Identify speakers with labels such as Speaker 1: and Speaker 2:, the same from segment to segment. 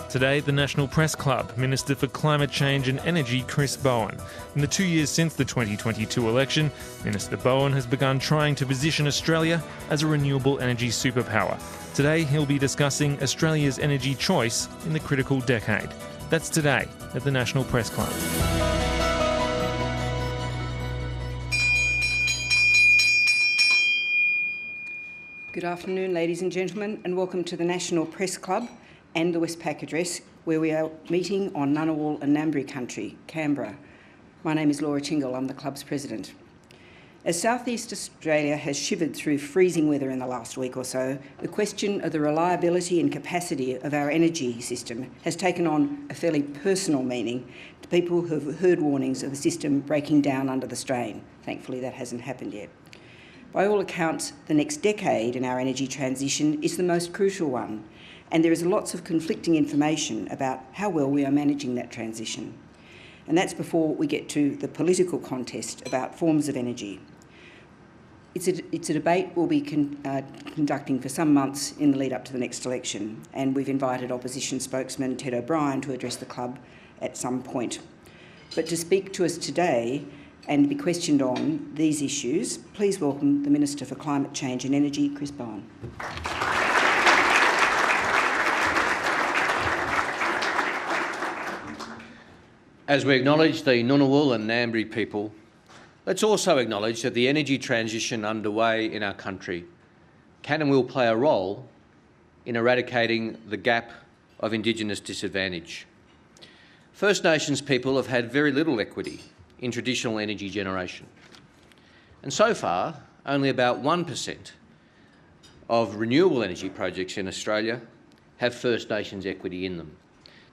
Speaker 1: Today, the National Press Club, Minister for Climate Change and Energy Chris Bowen. In the 2 years since the 2022 election, Minister Bowen has begun trying to position Australia as a renewable energy superpower. Today, he'll be discussing Australia's energy choice in the critical decade. That's today at the National Press Club.
Speaker 2: Good afternoon, ladies and gentlemen, and welcome to the National Press Club and the Westpac Address, where we are meeting on Ngunnawal and Ngambri country, Canberra. My name is Laura Tingle, I'm the club's president. As South East Australia has shivered through freezing weather in the last week or so, the question of the reliability and capacity of our energy system has taken on a fairly personal meaning to people who have heard warnings of the system breaking down under the strain. Thankfully, that hasn't happened yet. By all accounts, the next decade in our energy transition is the most crucial one, and there is lots of conflicting information about how well we are managing that transition. And that's before we get to the political contest about forms of energy. It's a debate we'll be conducting for some months in the lead up to the next election, and we've invited opposition spokesman Ted O'Brien to address the club at some point. But to speak to us today and be questioned on these issues, please welcome the Minister for Climate Change and Energy, Chris Bowen.
Speaker 3: As we acknowledge the Ngunnawal and Ngambri people, let's also acknowledge that the energy transition underway in our country can and will play a role in eradicating the gap of Indigenous disadvantage. First Nations people have had very little equity in traditional energy generation. And so far, only about 1% of renewable energy projects in Australia have First Nations equity in them.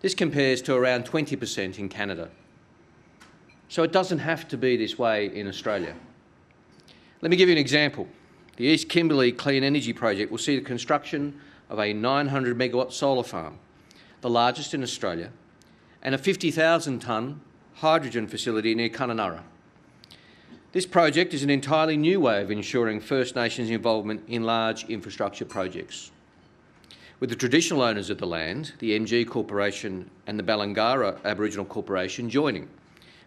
Speaker 3: This compares to around 20% in Canada. So it doesn't have to be this way in Australia. Let me give you an example. The East Kimberley Clean Energy Project will see the construction of a 900 megawatt solar farm, the largest in Australia, and a 50,000-tonne hydrogen facility near Kununurra. This project is an entirely new way of ensuring First Nations involvement in large infrastructure projects, with the traditional owners of the land, the MG Corporation and the Balangara Aboriginal Corporation, joining,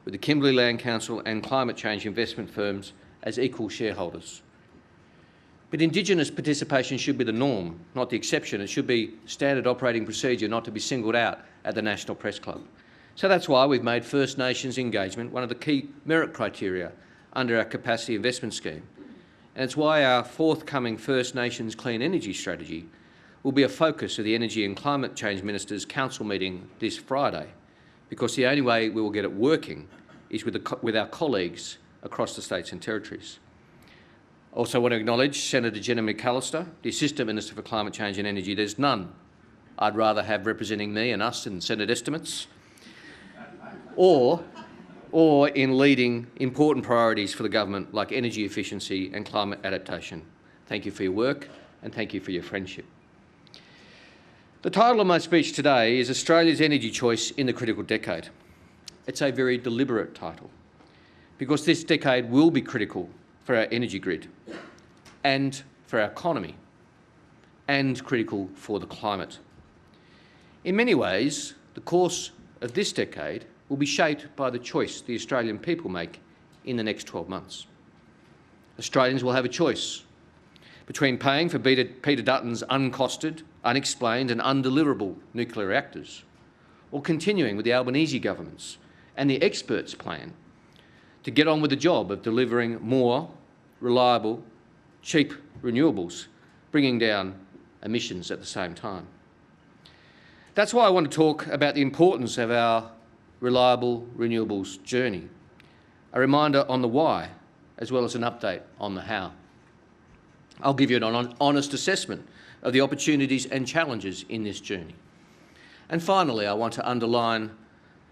Speaker 3: with the Kimberley Land Council and climate change investment firms as equal shareholders. But Indigenous participation should be the norm, not the exception. It should be standard operating procedure, not to be singled out at the National Press Club. So that's why we've made First Nations engagement one of the key merit criteria under our capacity investment scheme. And it's why our forthcoming First Nations Clean Energy Strategy will be a focus of the Energy and Climate Change Ministers' Council meeting this Friday, because the only way we will get it working is with our colleagues across the states and territories. I also want to acknowledge Senator Jenna McAllister, the Assistant Minister for Climate Change and Energy. There's none I'd rather have representing me and us in Senate estimates, or in leading important priorities for the government like energy efficiency and climate adaptation. Thank you for your work and thank you for your friendship. The title of my speech today is Australia's Energy Choice in the Critical Decade. It's a very deliberate title because this decade will be critical for our energy grid and for our economy and critical for the climate. In many ways, the course of this decade will be shaped by the choice the Australian people make in the next 12 months. Australians will have a choice between paying for Peter Dutton's uncosted, unexplained and undeliverable nuclear reactors, or continuing with the Albanese government's and the experts' plan to get on with the job of delivering more reliable, cheap renewables, bringing down emissions at the same time. That's why I want to talk about the importance of our reliable renewables journey, a reminder on the why, as well as an update on the how. I'll give you an honest assessment of the opportunities and challenges in this journey. And finally, I want to underline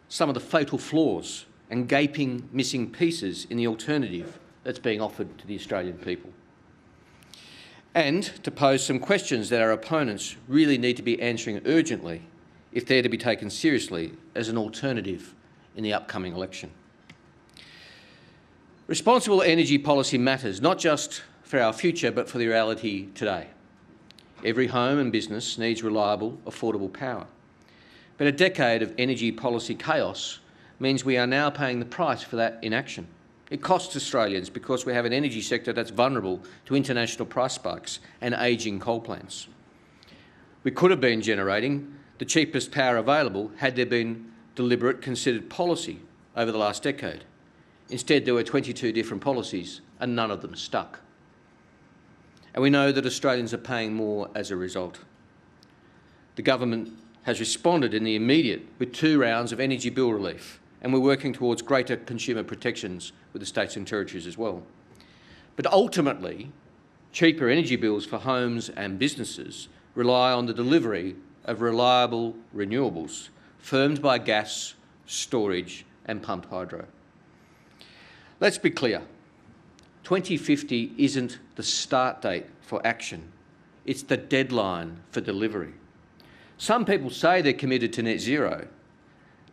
Speaker 3: some of the fatal flaws and gaping missing pieces in the alternative that's being offered to the Australian people. And to pose some questions that our opponents really need to be answering urgently if they're to be taken seriously as an alternative in the upcoming election. Responsible energy policy matters, not just for our future, but for the reality today. Every home and business needs reliable, affordable power. But a decade of energy policy chaos means we are now paying the price for that inaction. It costs Australians because we have an energy sector that's vulnerable to international price spikes and ageing coal plants. We could have been generating the cheapest power available had there been deliberate, considered policy over the last decade. Instead, there were 22 different policies and none of them stuck. And we know that Australians are paying more as a result. The government has responded in the immediate with 2 rounds of energy bill relief, and we're working towards greater consumer protections with the states and territories as well. But ultimately, cheaper energy bills for homes and businesses rely on the delivery of reliable renewables, firmed by gas, storage and pumped hydro. Let's be clear, 2050 isn't the start date for action, it's the deadline for delivery. Some people say they're committed to net zero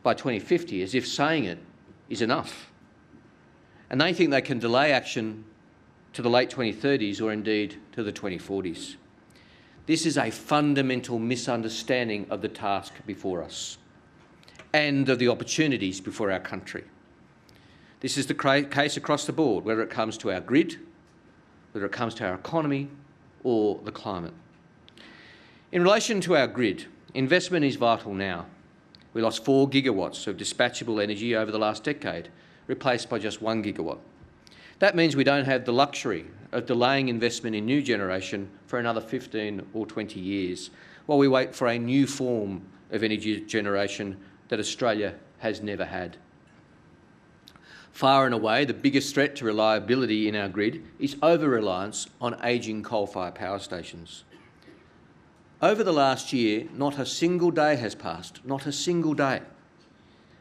Speaker 3: by 2050 as if saying it is enough. And they think they can delay action to the late 2030s or indeed to the 2040s. This is a fundamental misunderstanding of the task before us and of the opportunities before our country. This is the case across the board, whether it comes to our grid, whether it comes to our economy or the climate. In relation to our grid, investment is vital now. We lost 4 gigawatts of dispatchable energy over the last decade, replaced by just 1 gigawatt. That means we don't have the luxury of delaying investment in new generation for another 15 or 20 years, while we wait for a new form of energy generation that Australia has never had. Far and away, the biggest threat to reliability in our grid is over-reliance on ageing coal-fired power stations. Over the last year, not a single day has passed, not a single day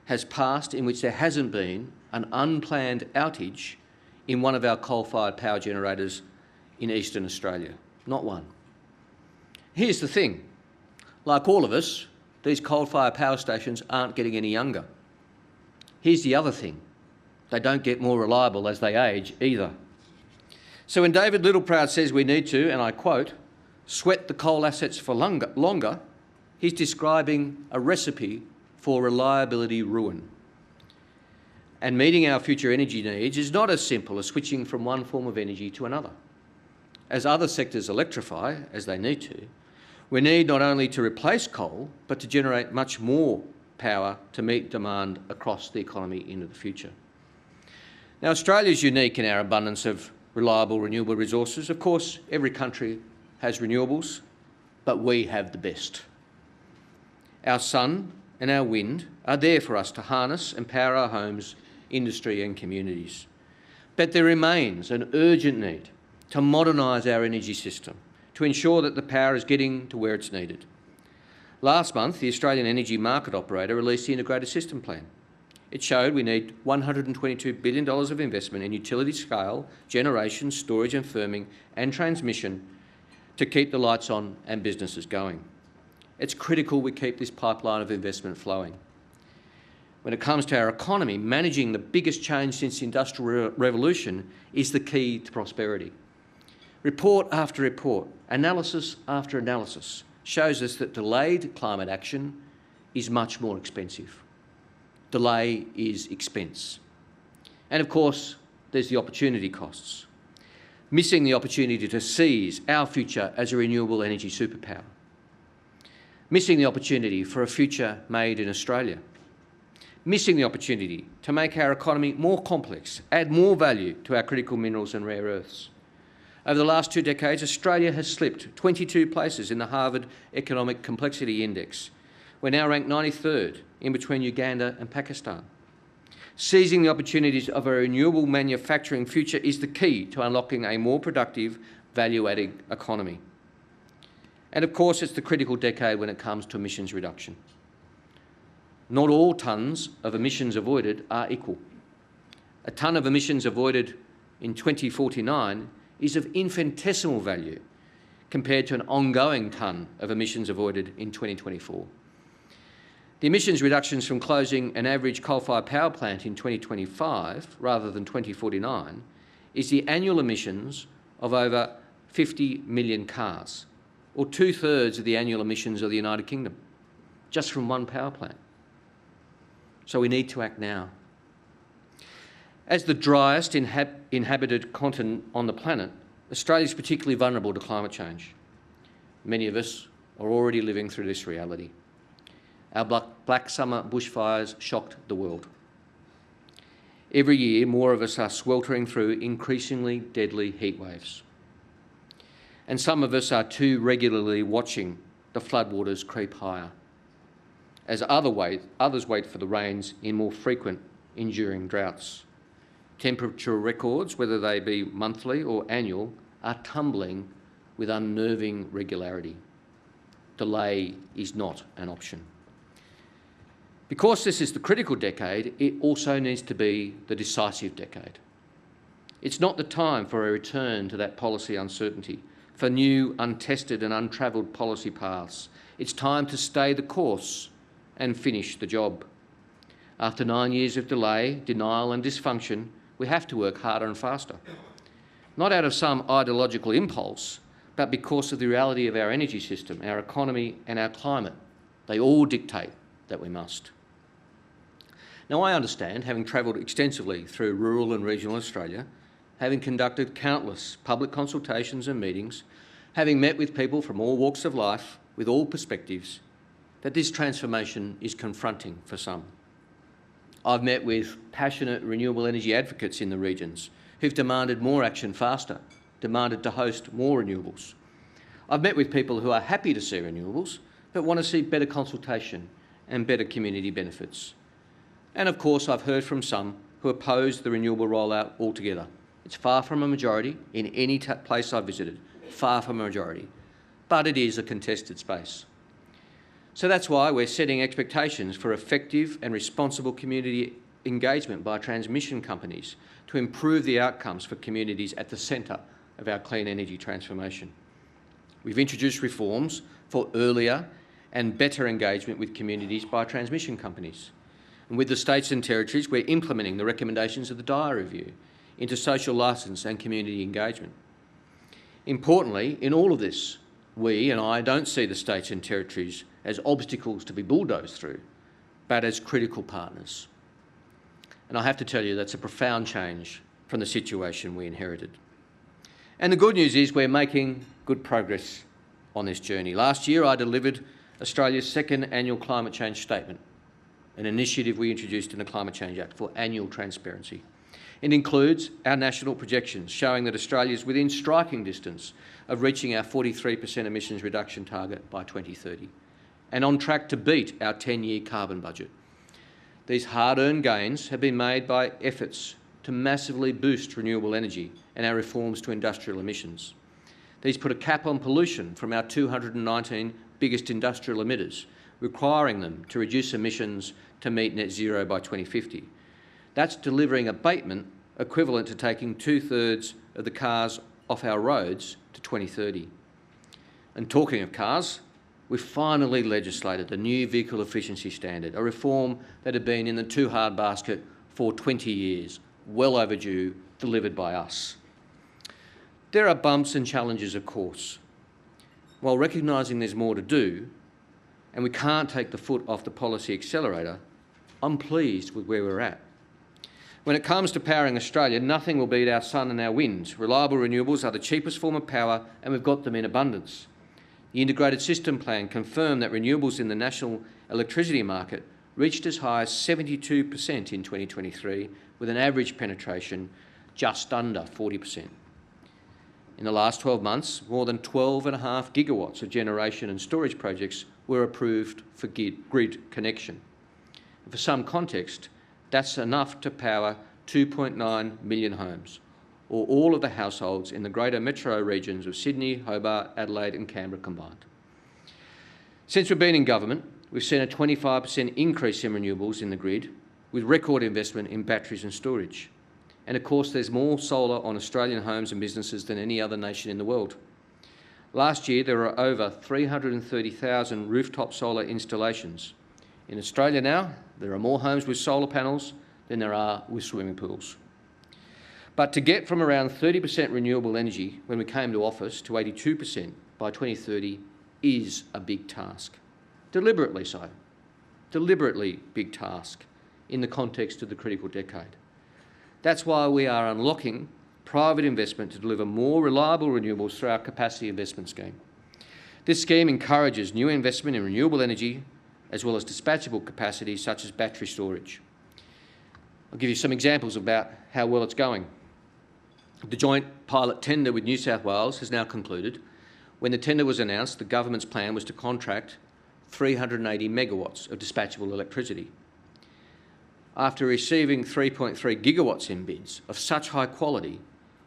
Speaker 3: has passed in which there hasn't been an unplanned outage in one of our coal-fired power generators in eastern Australia. Not one. Here's the thing. Like all of us, these coal-fired power stations aren't getting any younger. Here's the other thing. They don't get more reliable as they age either. So when David Littleproud says we need to, and I quote, sweat the coal assets for longer, he's describing a recipe for reliability ruin. And meeting our future energy needs is not as simple as switching from one form of energy to another. As other sectors electrify, as they need to, we need not only to replace coal, but to generate much more power to meet demand across the economy into the future. Now, Australia is unique in our abundance of reliable renewable resources. Of course, every country has renewables, but we have the best. Our sun and our wind are there for us to harness and power our homes, industry and communities. But there remains an urgent need to modernise our energy system to ensure that the power is getting to where it's needed. Last month, the Australian Energy Market Operator released the Integrated System Plan. It showed we need $122 billion of investment in utility-scale generation, storage and firming and transmission to keep the lights on and businesses going. It's critical we keep this pipeline of investment flowing. When it comes to our economy, managing the biggest change since the Industrial Revolution is the key to prosperity. Report after report, analysis after analysis shows us that delayed climate action is much more expensive. Delay is expense. And of course, there's the opportunity costs. Missing the opportunity to seize our future as a renewable energy superpower. Missing the opportunity for a future made in Australia. Missing the opportunity to make our economy more complex, add more value to our critical minerals and rare earths. Over the last 2 decades, Australia has slipped 22 places in the Harvard Economic Complexity Index. We're now ranked 93rd in between Uganda and Pakistan. Seizing the opportunities of a renewable manufacturing future is the key to unlocking a more productive, value-adding economy. And of course, it's the critical decade when it comes to emissions reduction. Not all tonnes of emissions avoided are equal. A tonne of emissions avoided in 2049 is of infinitesimal value compared to an ongoing tonne of emissions avoided in 2024. The emissions reductions from closing an average coal-fired power plant in 2025 rather than 2049 is the annual emissions of over 50 million cars, or 2/3 of the annual emissions of the United Kingdom. just from one power plant. So we need to act now. As the driest inhabited continent on the planet, Australia is particularly vulnerable to climate change. Many of us are already living through this reality. Our black summer bushfires shocked the world. Every year, more of us are sweltering through increasingly deadly heat waves. And some of us are too regularly watching the floodwaters creep higher, as others wait for the rains in more frequent, enduring droughts. Temperature records, whether they be monthly or annual, are tumbling with unnerving regularity. Delay is not an option. Because this is the critical decade, it also needs to be the decisive decade. It's not the time for a return to that policy uncertainty, for new, untested and untravelled policy paths. It's time to stay the course and finish the job. After 9 years of delay, denial and dysfunction, we have to work harder and faster. Not out of some ideological impulse, but because of the reality of our energy system, our economy and our climate. They all dictate that we must. Now, I understand, having travelled extensively through rural and regional Australia, having conducted countless public consultations and meetings, having met with people from all walks of life, with all perspectives, that this transformation is confronting for some. I've met with passionate renewable energy advocates in the regions who've demanded more action faster, demanded to host more renewables. I've met with people who are happy to see renewables, but want to see better consultation and better community benefits. And of course, I've heard from some who oppose the renewable rollout altogether. It's far from a majority in any place I've visited, far from a majority, but it is a contested space. So that's why we're setting expectations for effective and responsible community engagement by transmission companies to improve the outcomes for communities at the centre of our clean energy transformation. We've introduced reforms for earlier and better engagement with communities by transmission companies. And with the states and territories, we're implementing the recommendations of the Dyer Review into social licence and community engagement. Importantly, in all of this, we and I don't see the states and territories as obstacles to be bulldozed through, but as critical partners. And I have to tell you, that's a profound change from the situation we inherited. And the good news is we're making good progress on this journey. Last year, I delivered Australia's second annual climate change statement, an initiative we introduced in the Climate Change Act for annual transparency. It includes our national projections showing that Australia is within striking distance of reaching our 43% emissions reduction target by 2030 and on track to beat our 10-year carbon budget. These hard-earned gains have been made by efforts to massively boost renewable energy and our reforms to industrial emissions. These put a cap on pollution from our 219 biggest industrial emitters, requiring them to reduce emissions to meet net zero by 2050. That's delivering abatement equivalent to taking 2/3 of the cars off our roads to 2030. And talking of cars, we finally legislated the new vehicle efficiency standard, a reform that had been in the too hard basket for 20 years, well overdue, delivered by us. There are bumps and challenges, of course. While recognising there's more to do, and we can't take the foot off the policy accelerator, I'm pleased with where we're at. When it comes to powering Australia, nothing will beat our sun and our wind. Reliable renewables are the cheapest form of power, and we've got them in abundance. The Integrated System Plan confirmed that renewables in the national electricity market reached as high as 72% in 2023, with an average penetration just under 40%. In the last 12 months, more than 12.5 gigawatts of generation and storage projects were approved for grid connection. And for some context, that's enough to power 2.9 million homes, or all of the households in the greater metro regions of Sydney, Hobart, Adelaide and Canberra combined. Since we've been in government, we've seen a 25% increase in renewables in the grid, with record investment in batteries and storage. And of course, there's more solar on Australian homes and businesses than any other nation in the world. Last year, there were over 330,000 rooftop solar installations. In Australia now, there are more homes with solar panels than there are with swimming pools. But to get from around 30% renewable energy when we came to office to 82% by 2030 is a big task, deliberately so, deliberately big task in the context of the critical decade. That's why we are unlocking private investment to deliver more reliable renewables through our capacity investment scheme. This scheme encourages new investment in renewable energy as well as dispatchable capacity such as battery storage. I'll give you some examples about how well it's going. The joint pilot tender with New South Wales has now concluded. When the tender was announced, the government's plan was to contract 380 megawatts of dispatchable electricity. After receiving 3.3 gigawatts in bids of such high quality,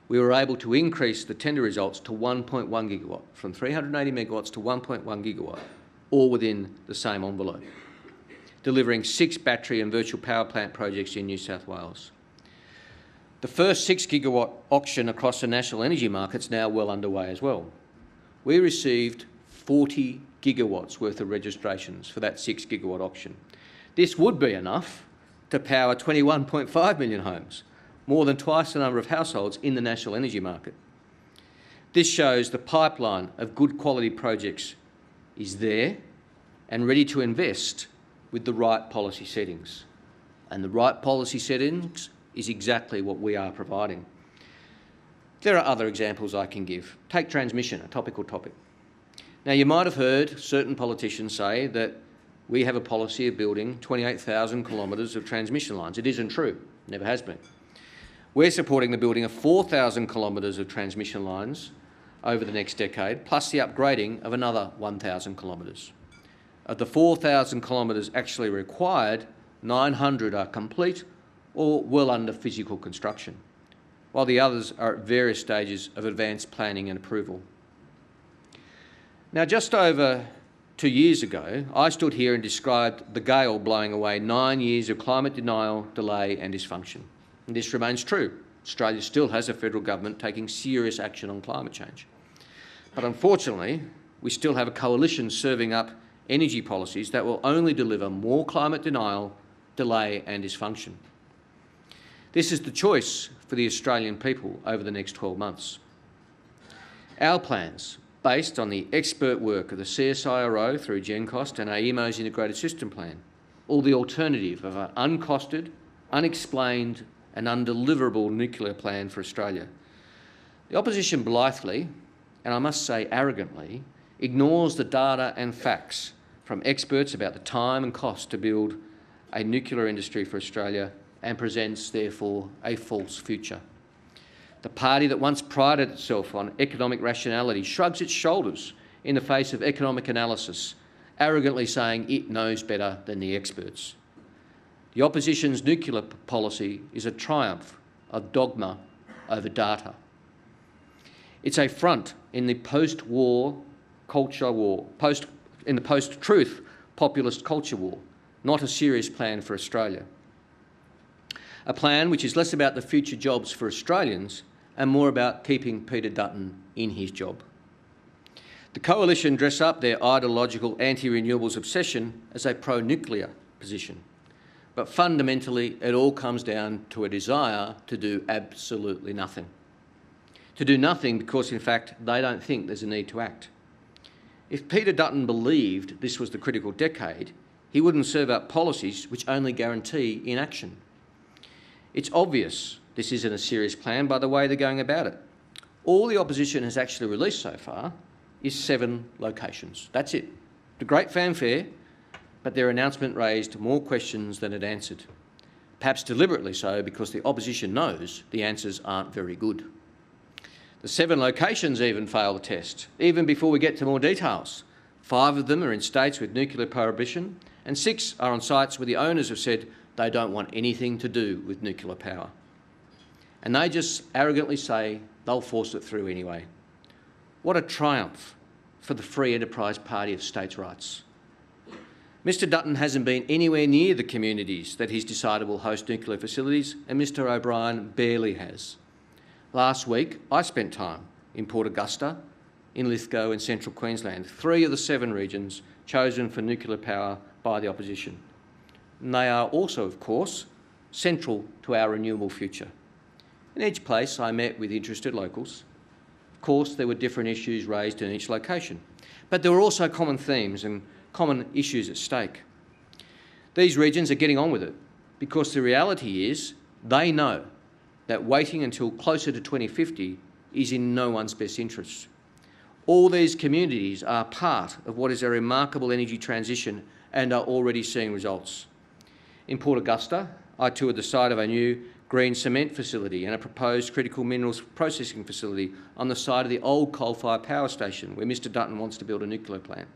Speaker 3: we were able to increase the tender results to 1.1 gigawatt, from 380 megawatts to 1.1 gigawatt, all within the same envelope, delivering 6 battery and virtual power plant projects in New South Wales. The first 6 gigawatt auction across the national energy market's now well underway as well. We received 40 gigawatts worth of registrations for that 6 gigawatt auction. This would be enough to power 21.5 million homes, more than twice the number of households in the national energy market. This shows the pipeline of good quality projects is there and ready to invest with the right policy settings. And the right policy settings is exactly what we are providing. There are other examples I can give. Take transmission, a topical topic. Now, you might have heard certain politicians say that we have a policy of building 28,000 kilometres of transmission lines. It isn't true, never has been. We're supporting the building of 4,000 kilometres of transmission lines over the next decade, plus the upgrading of another 1,000 kilometres. Of the 4,000 kilometres actually required, 900 are complete or well under physical construction, while the others are at various stages of advanced planning and approval. Now, just over 2 years ago, I stood here and described the gale blowing away 9 years of climate denial, delay and dysfunction. And this remains true. Australia still has a federal government taking serious action on climate change. But unfortunately, we still have a coalition serving up energy policies that will only deliver more climate denial, delay and dysfunction. This is the choice for the Australian people over the next 12 months. Our plans, based on the expert work of the CSIRO through GenCost and AEMO's integrated system plan, or the alternative of an uncosted, unexplained and undeliverable nuclear plan for Australia. The opposition blithely, and I must say arrogantly, ignores the data and facts from experts about the time and cost to build a nuclear industry for Australia and presents, therefore, a false future. The party that once prided itself on economic rationality shrugs its shoulders in the face of economic analysis, arrogantly saying it knows better than the experts. The opposition's nuclear policy is a triumph of dogma over data. It's a front in the post-war culture war, in the post-truth populist culture war, not a serious plan for Australia. A plan which is less about the future jobs for Australians and more about keeping Peter Dutton in his job. The coalition dress up their ideological anti-renewables obsession as a pro-nuclear position. But fundamentally, it all comes down to a desire to do absolutely nothing. To do nothing because, in fact, they don't think there's a need to act. If Peter Dutton believed this was the critical decade, he wouldn't serve up policies which only guarantee inaction. It's obvious this isn't a serious plan by the way they're going about it. All the opposition has actually released so far is 7 locations. That's it. The great fanfare, but their announcement raised more questions than it answered. Perhaps deliberately so, because the opposition knows the answers aren't very good. The 7 locations even fail the test, even before we get to more details. 5 of them are in states with nuclear prohibition, and 6 are on sites where the owners have said they don't want anything to do with nuclear power. And they just arrogantly say they'll force it through anyway. What a triumph for the Free Enterprise Party of states' rights. Mr Dutton hasn't been anywhere near the communities that he's decided will host nuclear facilities, and Mr O'Brien barely has. Last week, I spent time in Port Augusta, in Lithgow and Central Queensland, 3 of the 7 regions chosen for nuclear power by the opposition. And they are also, of course, central to our renewable future. In each place, I met with interested locals. Of course, there were different issues raised in each location, but there were also common themes and common issues at stake. These regions are getting on with it because the reality is they know that waiting until closer to 2050 is in no one's best interest. All these communities are part of what is a remarkable energy transition and are already seeing results. In Port Augusta, I toured the site of a new green cement facility and a proposed critical minerals processing facility on the site of the old coal-fired power station where Mr Dutton wants to build a nuclear plant.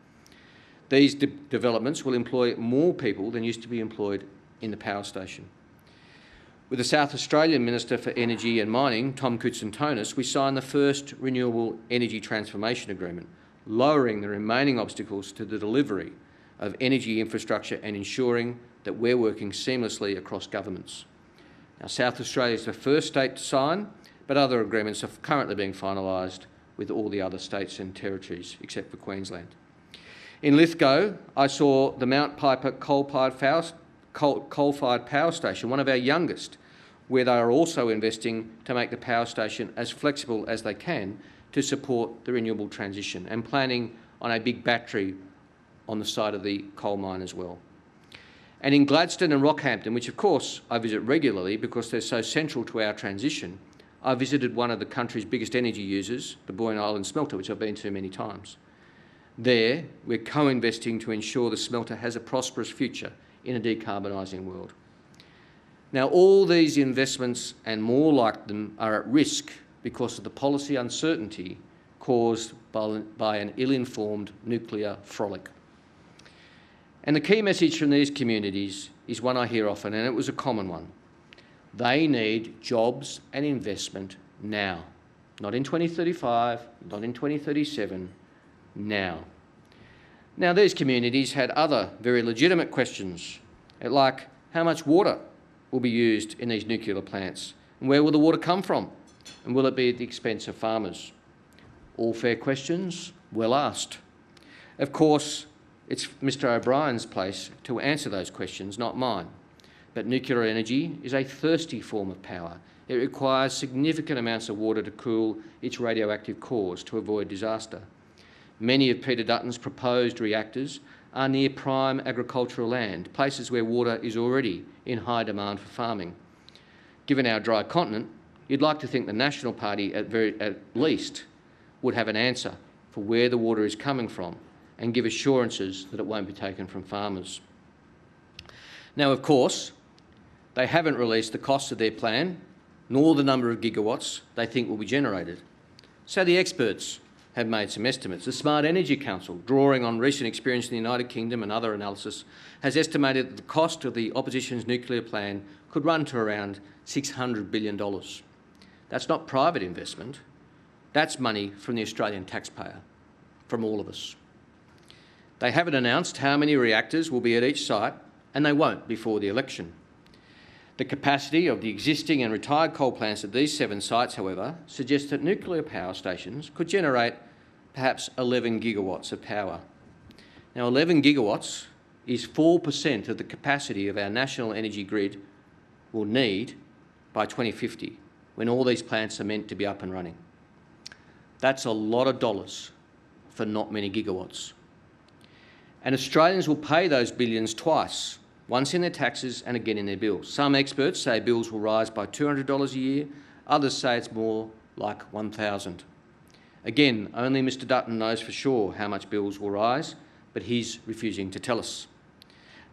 Speaker 3: These developments will employ more people than used to be employed in the power station. With the South Australian Minister for Energy and Mining, Tom Koutsantonis, we signed the first Renewable Energy Transformation Agreement, lowering the remaining obstacles to the delivery of energy infrastructure and ensuring that we're working seamlessly across governments. Now, South Australia is the first state to sign, but other agreements are currently being finalised with all the other states and territories, except for Queensland. In Lithgow, I saw the Mount Piper coal-fired power station, one of our youngest, where they are also investing to make the power station as flexible as they can to support the renewable transition and planning on a big battery on the side of the coal mine as well. And in Gladstone and Rockhampton, which of course I visit regularly because they're so central to our transition, I visited one of the country's biggest energy users, the Boyne Island smelter, which I've been to many times. There, we're co-investing to ensure the smelter has a prosperous future in a decarbonising world. Now, all these investments and more like them are at risk because of the policy uncertainty caused by an ill-informed nuclear frolic. And the key message from these communities is one I hear often, and it was a common one. They need jobs and investment now. Not in 2035, not in 2037, now. Now, these communities had other very legitimate questions, like how much water will be used in these nuclear plants, and where will the water come from, and will it be at the expense of farmers? All fair questions, well asked. Of course, it's Mr O'Brien's place to answer those questions, not mine. But nuclear energy is a thirsty form of power. It requires significant amounts of water to cool its radioactive cores to avoid disaster. Many of Peter Dutton's proposed reactors are near prime agricultural land, places where water is already in high demand for farming. Given our dry continent, you'd like to think the National Party at least would have an answer for where the water is coming from and give assurances that it won't be taken from farmers. Now, of course, they haven't released the cost of their plan, nor the number of gigawatts they think will be generated. So the experts have made some estimates. The Smart Energy Council, drawing on recent experience in the United Kingdom and other analysis, has estimated that the cost of the opposition's nuclear plan could run to around $600 billion. That's not private investment. That's money from the Australian taxpayer, from all of us. They haven't announced how many reactors will be at each site, and they won't before the election. The capacity of the existing and retired coal plants at these 7 sites, however, suggests that nuclear power stations could generate perhaps 11 gigawatts of power. Now, 11 gigawatts is 4% of the capacity of our national energy grid will need by 2050, when all these plants are meant to be up and running. That's a lot of dollars for not many gigawatts. And Australians will pay those billions twice, once in their taxes and again in their bills. Some experts say bills will rise by $200 a year, others say it's more like $1,000. Again, only Mr Dutton knows for sure how much bills will rise, but he's refusing to tell us.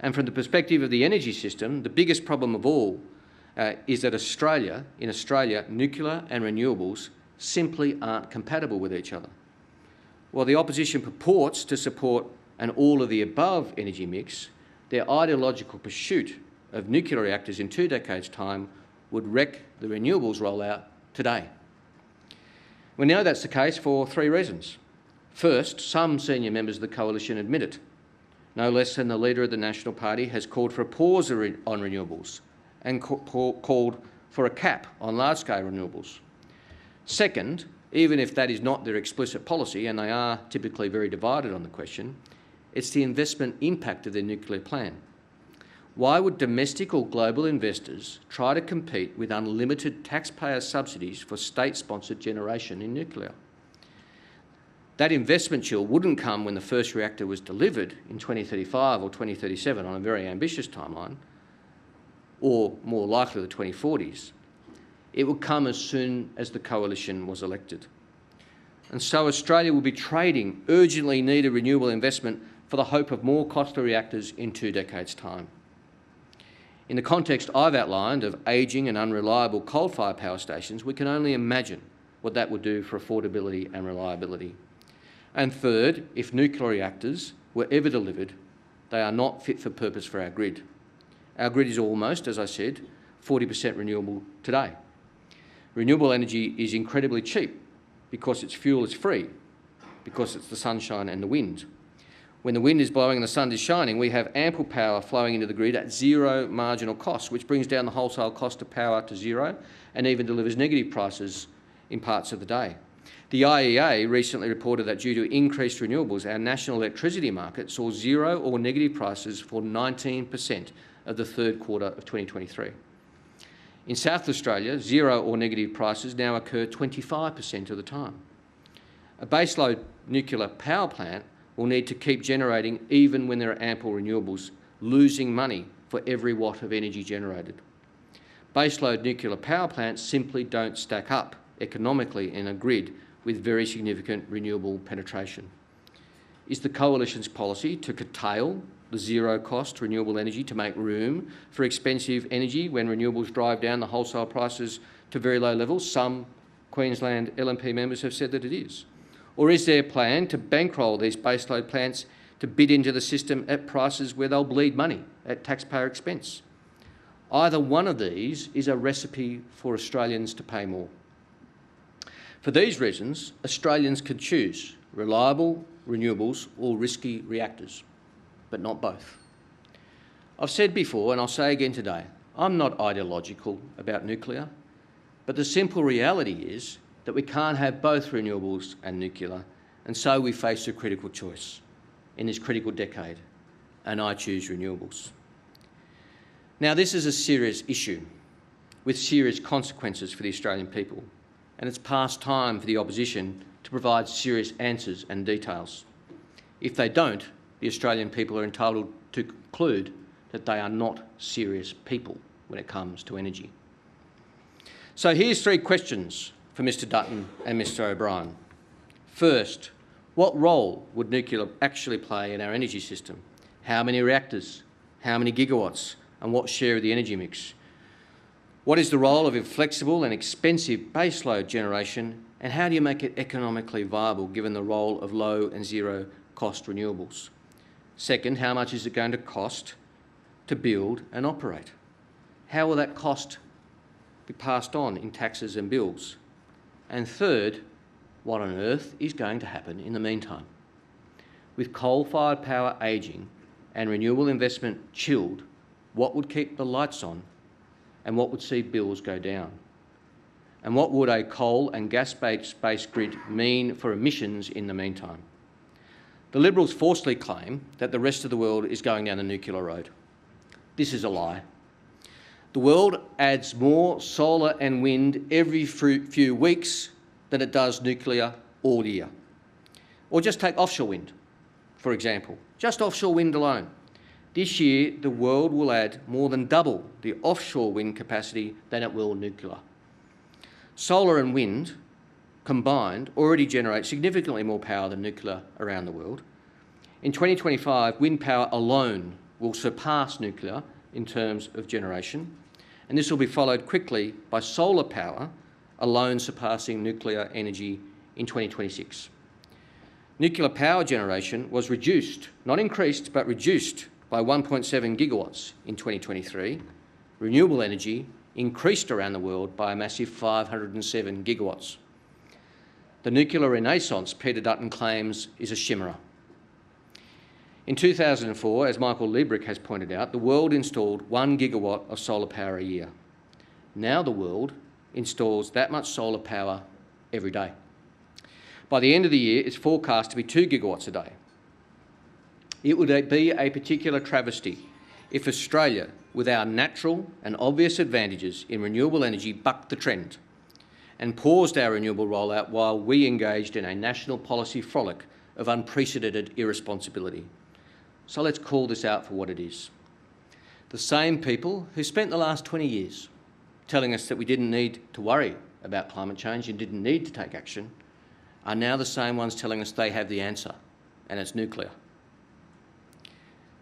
Speaker 3: And from the perspective of the energy system, the biggest problem of all is that in Australia, nuclear and renewables simply aren't compatible with each other. While the opposition purports to support an all-of-the-above energy mix, their ideological pursuit of nuclear reactors in 2 decades' time would wreck the renewables rollout today. We know that's the case for 3 reasons. First, some senior members of the coalition admit it. No less than the leader of the National Party has called for a pause on renewables and called for a cap on large-scale renewables. Second, even if that is not their explicit policy, and they are typically very divided on the question, it's the investment impact of their nuclear plan. Why would domestic or global investors try to compete with unlimited taxpayer subsidies for state-sponsored generation in nuclear? That investment chill wouldn't come when the first reactor was delivered in 2035 or 2037 on a very ambitious timeline, or more likely the 2040s. It would come as soon as the coalition was elected. And so Australia will be trading urgently needed renewable investment for the hope of more costly reactors in 2 decades' time. In the context I've outlined of ageing and unreliable coal-fired power stations, we can only imagine what that would do for affordability and reliability. And third, if nuclear reactors were ever delivered, they are not fit for purpose for our grid. Our grid is almost, as I said, 40% renewable today. Renewable energy is incredibly cheap because its fuel is free, because it's the sunshine and the wind. When the wind is blowing and the sun is shining, we have ample power flowing into the grid at zero marginal cost, which brings down the wholesale cost of power to zero and even delivers negative prices in parts of the day. The IEA recently reported that due to increased renewables, our national electricity market saw zero or negative prices for 19% of the third quarter of 2023. In South Australia, zero or negative prices now occur 25% of the time. A baseload nuclear power plant will need to keep generating even when there are ample renewables, losing money for every watt of energy generated. Baseload nuclear power plants simply don't stack up economically in a grid with very significant renewable penetration. Is the Coalition's policy to curtail the zero-cost renewable energy to make room for expensive energy when renewables drive down the wholesale prices to very low levels? Some Queensland LNP members have said that it is. Or is there a plan to bankroll these baseload plants to bid into the system at prices where they'll bleed money at taxpayer expense? Either one of these is a recipe for Australians to pay more. For these reasons, Australians could choose reliable renewables or risky reactors, but not both. I've said before, and I'll say again today, I'm not ideological about nuclear, but the simple reality is that we can't have both renewables and nuclear, and so we face a critical choice in this critical decade, and I choose renewables. Now, this is a serious issue with serious consequences for the Australian people, and it's past time for the opposition to provide serious answers and details. If they don't, the Australian people are entitled to conclude that they are not serious people when it comes to energy. So here's 3 questions for Mr Dutton and Mr O'Brien. First, what role would nuclear actually play in our energy system? How many reactors? How many gigawatts? And what share of the energy mix? What is the role of inflexible and expensive baseload generation, and how do you make it economically viable given the role of low and zero cost renewables? Second, how much is it going to cost to build and operate? How will that cost be passed on in taxes and bills? And third, what on earth is going to happen in the meantime? With coal-fired power ageing and renewable investment chilled, what would keep the lights on and what would see bills go down? And what would a coal and gas-based grid mean for emissions in the meantime? The Liberals falsely claim that the rest of the world is going down the nuclear road. This is a lie. The world adds more solar and wind every few weeks than it does nuclear all year. Or just take offshore wind, for example. Just offshore wind alone. This year, the world will add more than double the offshore wind capacity than it will nuclear. Solar and wind combined already generate significantly more power than nuclear around the world. In 2025, wind power alone will surpass nuclear in terms of generation, and this will be followed quickly by solar power alone surpassing nuclear energy in 2026. Nuclear power generation was reduced, not increased, but reduced by 1.7 gigawatts in 2023. Renewable energy increased around the world by a massive 507 gigawatts. The nuclear renaissance Peter Dutton claims is a chimera. In 2004, as Michael Liebrick has pointed out, the world installed 1 gigawatt of solar power a year. Now the world installs that much solar power every day. By the end of the year, it's forecast to be 2 gigawatts a day. It would be a particular travesty if Australia, with our natural and obvious advantages in renewable energy, bucked the trend and paused our renewable rollout while we engaged in a national policy frolic of unprecedented irresponsibility. So let's call this out for what it is. The same people who spent the last 20 years telling us that we didn't need to worry about climate change and didn't need to take action are now the same ones telling us they have the answer, and it's nuclear.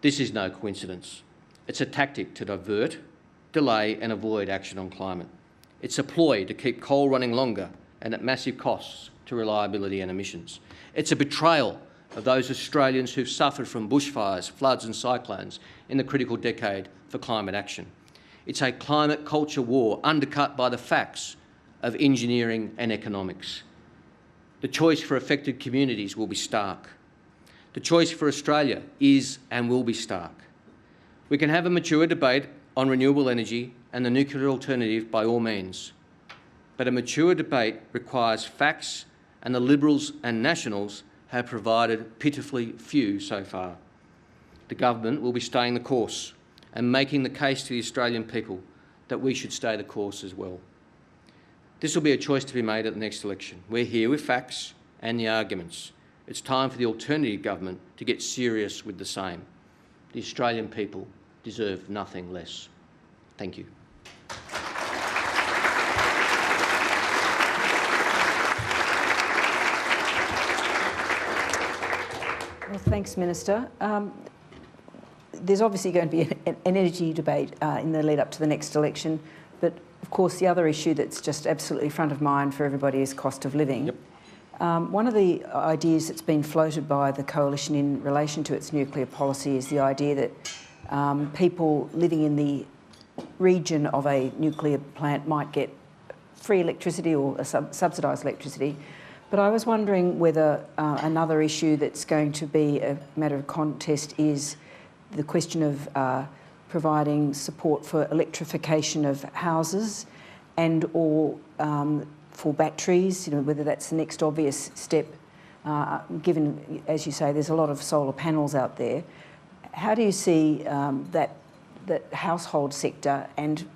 Speaker 3: This is no coincidence. It's a tactic to divert, delay and avoid action on climate. It's a ploy to keep coal running longer and at massive costs to reliability and emissions. It's a betrayal of those Australians who've suffered from bushfires, floods and cyclones in the critical decade for climate action. It's a climate culture war undercut by the facts of engineering and economics. The choice for affected communities will be stark. The choice for Australia is and will be stark. We can have a mature debate on renewable energy and the nuclear alternative by all means, but a mature debate requires facts, and the Liberals and Nationals have provided pitifully few so far. The government will be staying the course and making the case to the Australian people that we should stay the course as well. This will be a choice to be made at the next election. We're here with facts and the arguments. It's time for the alternative government to get serious with the same. The Australian people deserve nothing less. Thank you.
Speaker 2: Well, thanks, Minister. There's obviously going to be an energy debate in the lead up to the next election, but of course the other issue that's just absolutely front of mind for everybody is cost of living.
Speaker 3: Yep.
Speaker 2: One of the ideas that's been floated by the Coalition in relation to its nuclear policy is the idea that people living in the region of a nuclear plant might get free electricity or subsidised electricity. But I was wondering whether another issue that's going to be a matter of contest is the question of providing support for electrification of houses and or for batteries, whether that's the next obvious step, given, as you say, there's a lot of solar panels out there. How do you see that household sector and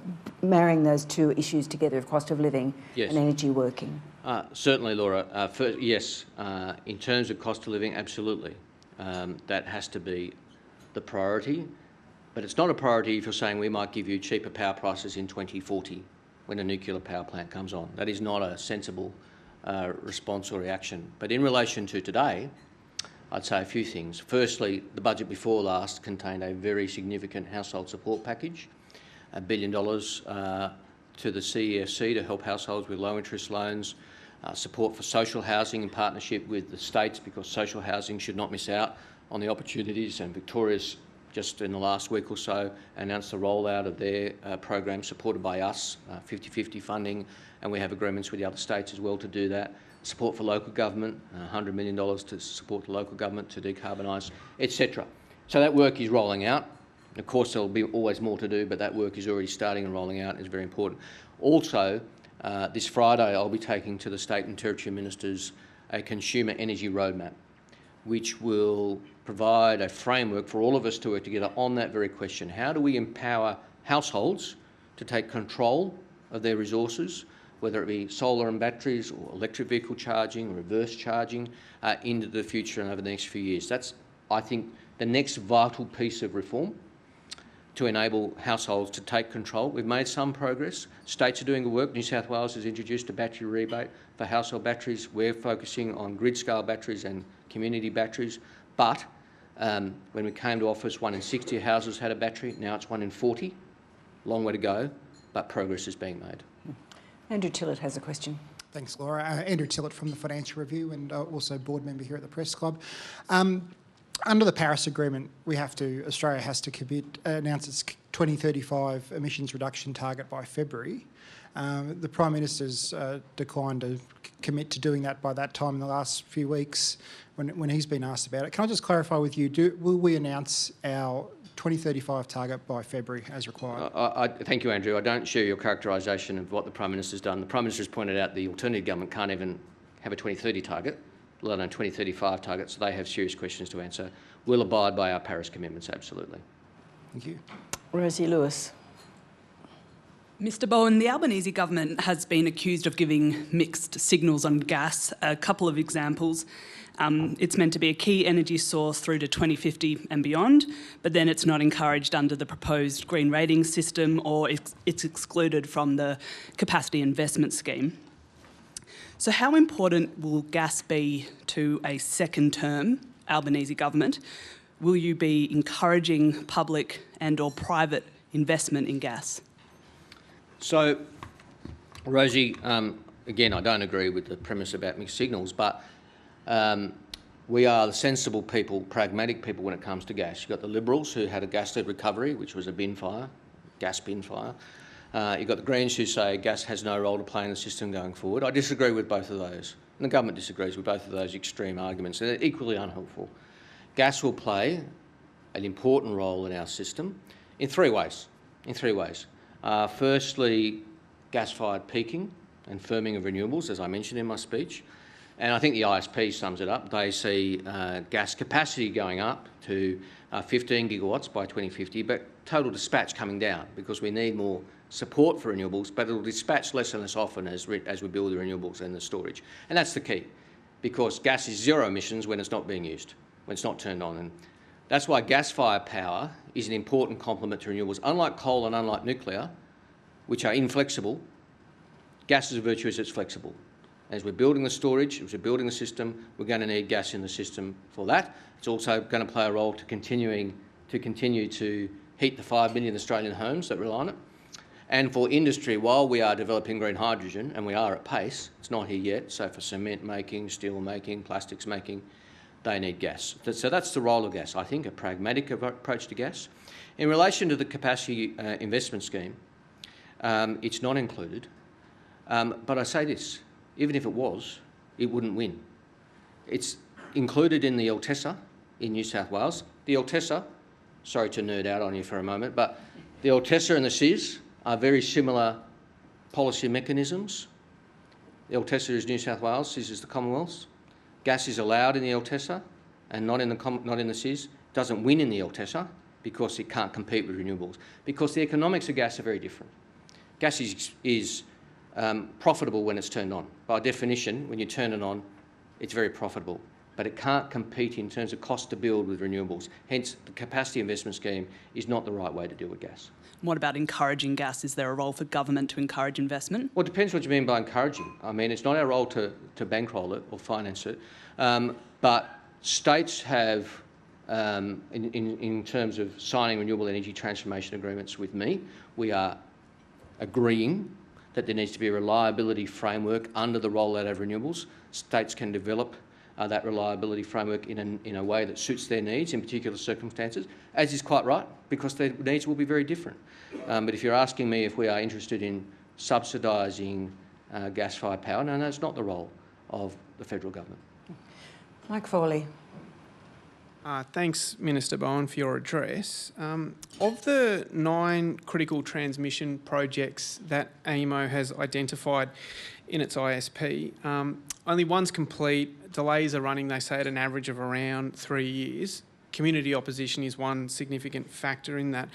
Speaker 2: marrying those two issues together of cost of living and energy working?
Speaker 3: Certainly, Laura. Yes, in terms of cost of living, absolutely. That has to be the priority. But it's not a priority if you're saying we might give you cheaper power prices in 2040 when a nuclear power plant comes on. That is not a sensible response or reaction. But in relation to today, I'd say a few things. Firstly, the budget before last contained a very significant household support package, $1 billion to the CEFC to help households with low interest loans, support for social housing in partnership with the states because social housing should not miss out on the opportunities, and Victoria's just in the last week or so announced the rollout of their program supported by us, 50-50 funding, and we have agreements with the other states as well to do that. Support for local government, $100 million to support the local government to decarbonise, etc. So that work is rolling out. Of course, there'll be always more to do, but that work is already starting and rolling out and is very important. Also, this Friday, I'll be taking to the state and territory ministers a consumer energy roadmap, which will provide a framework for all of us to work together on that very question. How do we empower households to take control of their resources, whether it be solar and batteries or electric vehicle charging, reverse charging, into the future and over the next few years? That's, I think, the next vital piece of reform to enable households to take control. We've made some progress. States are doing the work. New South Wales has introduced a battery rebate for household batteries. We're focusing on grid-scale batteries and community batteries. But when we came to office, 1 in 60 houses had a battery. Now it's 1 in 40. Long way to go, but progress is being made.
Speaker 2: Andrew Tillett has a question.
Speaker 4: Thanks, Laura. Andrew Tillett from the Financial Review and also board member here at the Press Club. Under the Paris Agreement, Australia has to announce its 2035 emissions reduction target by February. The Prime Minister's declined to commit to doing that by that time in the last few weeks when he's been asked about it. Can I just clarify with you, will we announce our 2035 target by February as required?
Speaker 3: Thank you, Andrew. I don't share your characterisation of what the Prime Minister's done. The Prime Minister has pointed out the alternative government can't even have a 2030 target, let alone 2035 target, so they have serious questions to answer. We'll abide by our Paris commitments, absolutely.
Speaker 4: Thank you.
Speaker 2: Rosie Lewis.
Speaker 5: Mr Bowen, the Albanese government has been accused of giving mixed signals on gas. A couple of examples. It's meant to be a key energy source through to 2050 and beyond, but then it's not encouraged under the proposed green rating system, or it's excluded from the capacity investment scheme. So how important will gas be to a second-term Albanese government? Will you be encouraging public and/or private investment in gas?
Speaker 3: So, Rosie, again, I don't agree with the premise about mixed signals, but we are the sensible people, pragmatic people when it comes to gas. You've got the Liberals who had a gas-led recovery, which was a bin fire, gas bin fire. You've got the Greens who say gas has no role to play in the system going forward. I disagree with both of those, and the government disagrees with both of those extreme arguments. They're equally unhelpful. Gas will play an important role in our system in three ways. Firstly, gas-fired peaking and firming of renewables, as I mentioned in my speech. And I think the ISP sums it up. They see gas capacity going up to 15 gigawatts by 2050, but total dispatch coming down because we need more support for renewables, but it'll dispatch less and less often as we build the renewables and the storage. And that's the key, because gas is zero emissions when it's not being used, when it's not turned on. And that's why gas-fired power is an important complement to renewables. Unlike coal and unlike nuclear, which are inflexible, gas is a virtue as it's flexible. As we're building the storage, as we're building the system, we're going to need gas in the system for that. It's also going to play a role to continue to heat the 5 million Australian homes that rely on it. And for industry, while we are developing green hydrogen, and we are at pace, it's not here yet, so for cement making, steel making, plastics making, they need gas. So that's the role of gas, I think, a pragmatic approach to gas. In relation to the capacity investment scheme, it's not included. But I say this, even if it was, it wouldn't win. It's included in the LTESA in New South Wales. The LTESA, sorry to nerd out on you for a moment, but the LTESA and the SIS are very similar policy mechanisms. The LTESA is New South Wales, SIS is the Commonwealth. Gas is allowed in the LTESA and not in the SIS. It doesn't win in the LTESA because it can't compete with renewables, because the economics of gas are very different. Gas is profitable when it's turned on. By definition, when you turn it on, it's very profitable, but it can't compete in terms of cost to build with renewables. Hence, the capacity investment scheme is not the right way to deal with gas.
Speaker 5: What about encouraging gas? Is there a role for government to encourage investment?
Speaker 3: Well, it depends what you mean by encouraging. I mean, it's not our role to bankroll it or finance it, but states have, in terms of signing renewable energy transformation agreements with me, we are agreeing that there needs to be a reliability framework under the rollout of renewables. States can develop that reliability framework in a way that suits their needs in particular circumstances, as is quite right, because their needs will be very different. But if you're asking me if we are interested in subsidising gas-fired power, no, it's not the role of the federal government.
Speaker 6: Mike Foley.
Speaker 7: Thanks, Minister Bowen, for your address. Of the 9 critical transmission projects that AEMO has identified in its ISP, only one's complete. Delays are running, they say, at an average of around 3 years. Community opposition is one significant factor in that.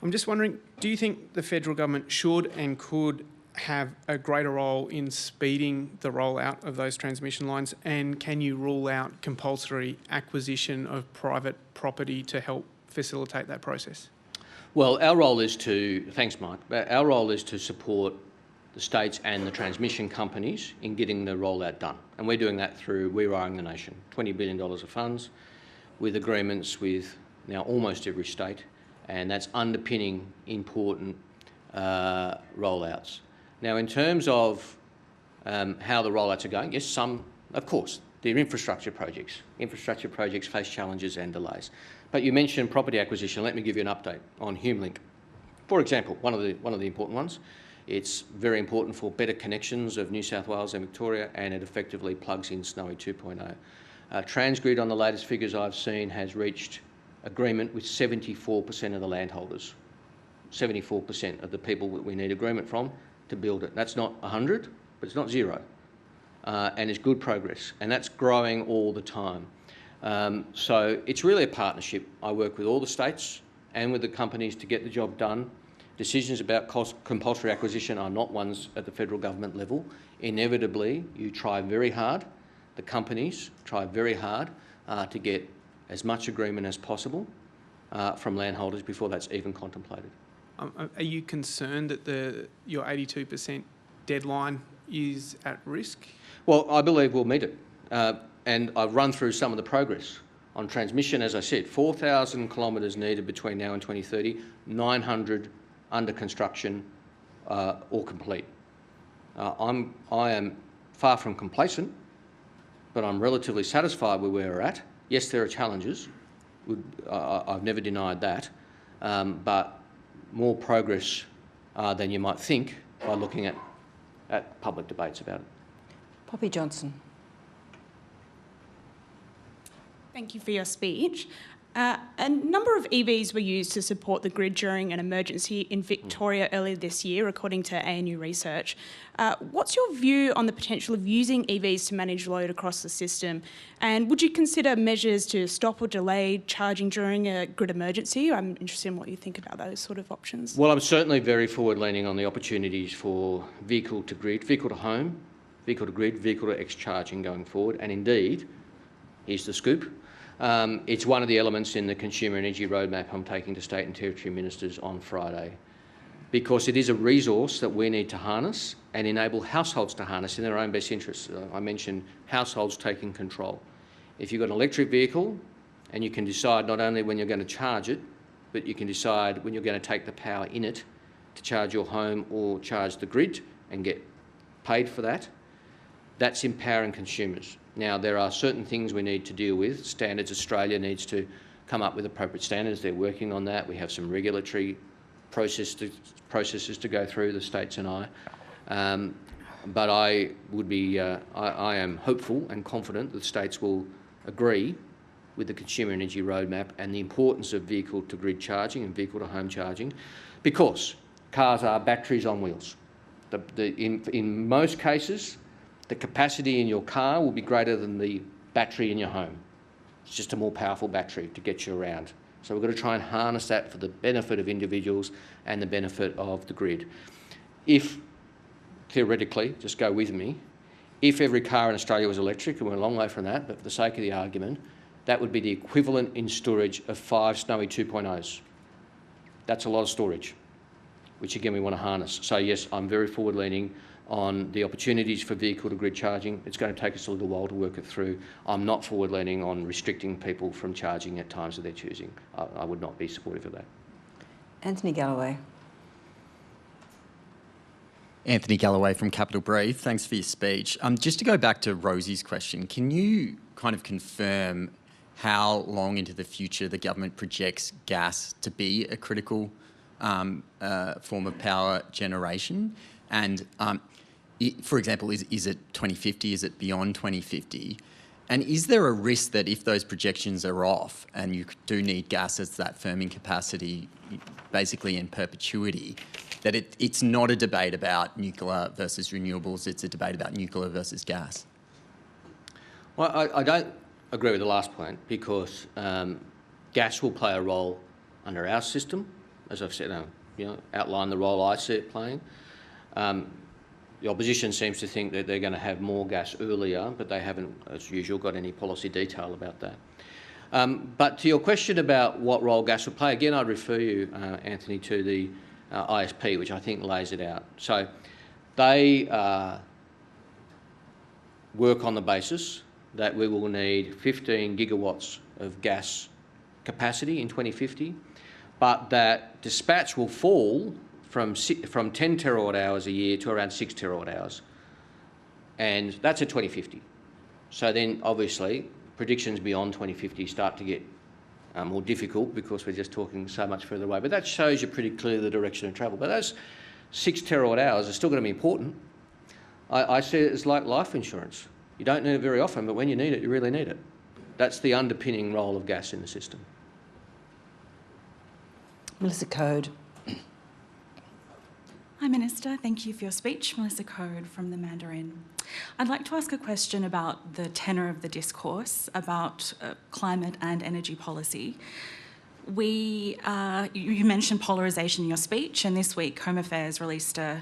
Speaker 7: I'm just wondering, do you think the federal government should and could have a greater role in speeding the rollout of those transmission lines, and can you rule out compulsory acquisition of private property to help facilitate that process?
Speaker 3: Well, our role is to, thanks Mike, our role is to support the states and the transmission companies in getting the rollout done. And we're doing that through Rewiring the Nation, $20 billion of funds with agreements with now almost every state, and that's underpinning important rollouts. Now, in terms of how the rollouts are going, yes, some, of course, they're infrastructure projects. Infrastructure projects face challenges and delays. But you mentioned property acquisition. Let me give you an update on HumeLink. For example, one of the important ones. It's very important for better connections of New South Wales and Victoria, and it effectively plugs in Snowy 2.0. Transgrid, on the latest figures I've seen, has reached agreement with 74% of the landholders. 74% of the people that we need agreement from to build it. That's not 100, but it's not 0. And it's good progress, and that's growing all the time. So it's really a partnership. I work with all the states and with the companies to get the job done. Decisions about compulsory acquisition are not ones at the federal government level. Inevitably, you try very hard, the companies try very hard to get as much agreement as possible from landholders before that's even contemplated.
Speaker 7: Are you concerned that your 82% deadline is at risk?
Speaker 3: Well, I believe we'll meet it. And I've run through some of the progress. On transmission, as I said, 4,000 kilometres needed between now and 2030, 900 under construction or complete. I am far from complacent, but I'm relatively satisfied with where we're at. Yes, there are challenges. I've never denied that, but more progress than you might think by looking at public debates about it.
Speaker 6: Poppy Johnson.
Speaker 8: Thank you for your speech. A number of EVs were used to support the grid during an emergency in Victoria earlier this year, according to ANU research. What's your view on the potential of using EVs to manage load across the system? And would you consider measures to stop or delay charging during a grid emergency? I'm interested in what you think about those sort of options.
Speaker 3: Well, I'm certainly very forward-leaning on the opportunities for vehicle to grid, vehicle to home, vehicle to grid, vehicle to X charging going forward. And indeed, here's the scoop. It's one of the elements in the Consumer Energy Roadmap I'm taking to State and Territory Ministers on Friday, because it is a resource that we need to harness and enable households to harness in their own best interests. I mentioned households taking control. If you've got an electric vehicle and you can decide not only when you're going to charge it, but you can decide when you're going to take the power in it to charge your home or charge the grid and get paid for that, that's empowering consumers. Now, there are certain things we need to deal with. Standards Australia needs to come up with appropriate standards. They're working on that. We have some regulatory processes to go through, the states and I. But I am hopeful and confident that states will agree with the Consumer Energy Roadmap and the importance of vehicle to grid charging and vehicle to home charging, because cars are batteries on wheels. In most cases, the capacity in your car will be greater than the battery in your home. It's just a more powerful battery to get you around. So we've got to try and harness that for the benefit of individuals and the benefit of the grid. If, theoretically, just go with me, if every car in Australia was electric, and we're a long way from that, but for the sake of the argument, that would be the equivalent in storage of 5 Snowy 2.0s. That's a lot of storage, which again we want to harness. So yes, I'm very forward-leaning on the opportunities for vehicle to grid charging. It's going to take us a little while to work it through. I'm not forward-leaning on restricting people from charging at times of their choosing. I would not be supportive of that.
Speaker 6: Anthony Galloway.
Speaker 9: Anthony Galloway from Capital Brief. Thanks for your speech. Just to go back to Rosie's question, can you kind of confirm how long into the future the government projects gas to be a critical form of power generation? And for example, is it 2050? Is it beyond 2050? And is there a risk that if those projections are off and you do need gas as that firming capacity basically in perpetuity, that it's not a debate about nuclear versus renewables, it's a debate about nuclear versus gas?
Speaker 3: Well, I don't agree with the last point, because gas will play a role under our system, as I've said, outlined the role I see it playing. The opposition seems to think that they're going to have more gas earlier, but they haven't, as usual, got any policy detail about that. But to your question about what role gas will play, again, I'd refer you, Anthony, to the ISP, which I think lays it out. So they work on the basis that we will need 15 gigawatts of gas capacity in 2050, but that dispatch will fall from 10 terawatt hours a year to around 6 terawatt hours. And that's at 2050. So then, obviously, predictions beyond 2050 start to get more difficult, because we're just talking so much further away. But that shows you pretty clearly the direction of travel. But those 6 terawatt hours are still going to be important. I see it as like life insurance. You don't need it very often, but when you need it, you really need it. That's the underpinning role of gas in the system.
Speaker 6: Melissa Code.
Speaker 10: Hi Minister, thank you for your speech. Melissa Code from the Mandarin. I'd like to ask a question about the tenor of the discourse about climate and energy policy. You mentioned polarisation in your speech, and this week Home Affairs released a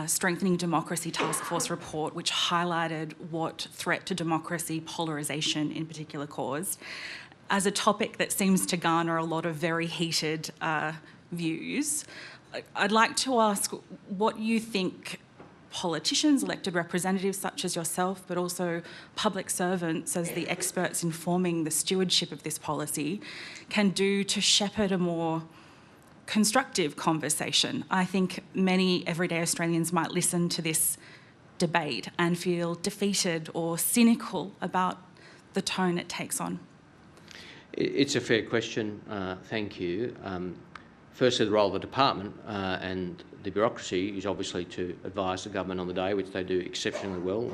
Speaker 10: Strengthening Democracy Task Force report which highlighted what threat to democracy polarisation in particular caused. As a topic that seems to garner a lot of very heated views, I'd like to ask what you think politicians, elected representatives such as yourself, but also public servants as the experts informing the stewardship of this policy, can do to shepherd a more constructive conversation. I think many everyday Australians might listen to this debate and feel defeated or cynical about the tone it takes on.
Speaker 3: It's a fair question, thank you. Firstly, the role of the department and the bureaucracy is obviously to advise the government on the day, which they do exceptionally well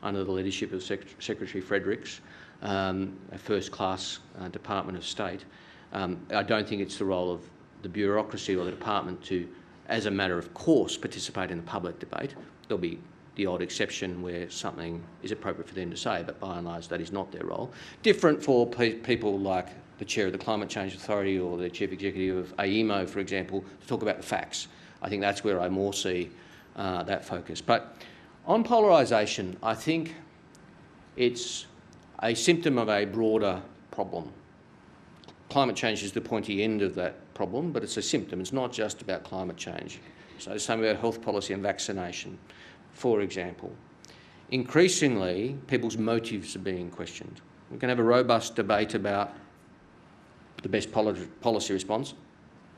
Speaker 3: under the leadership of Secretary Fredericks, a first-class Department of State. I don't think it's the role of the bureaucracy or the department to, as a matter of course, participate in the public debate. There'll be the odd exception where something is appropriate for them to say, but by and large that is not their role. Different for people like the Chair of the Climate Change Authority or the Chief Executive of AEMO, for example, to talk about the facts. I think that's where I more see that focus. But on polarisation, I think it's a symptom of a broader problem. Climate change is the pointy end of that problem, but it's a symptom. It's not just about climate change. So the same about health policy and vaccination, for example. Increasingly, people's motives are being questioned. We can have a robust debate about the best policy response.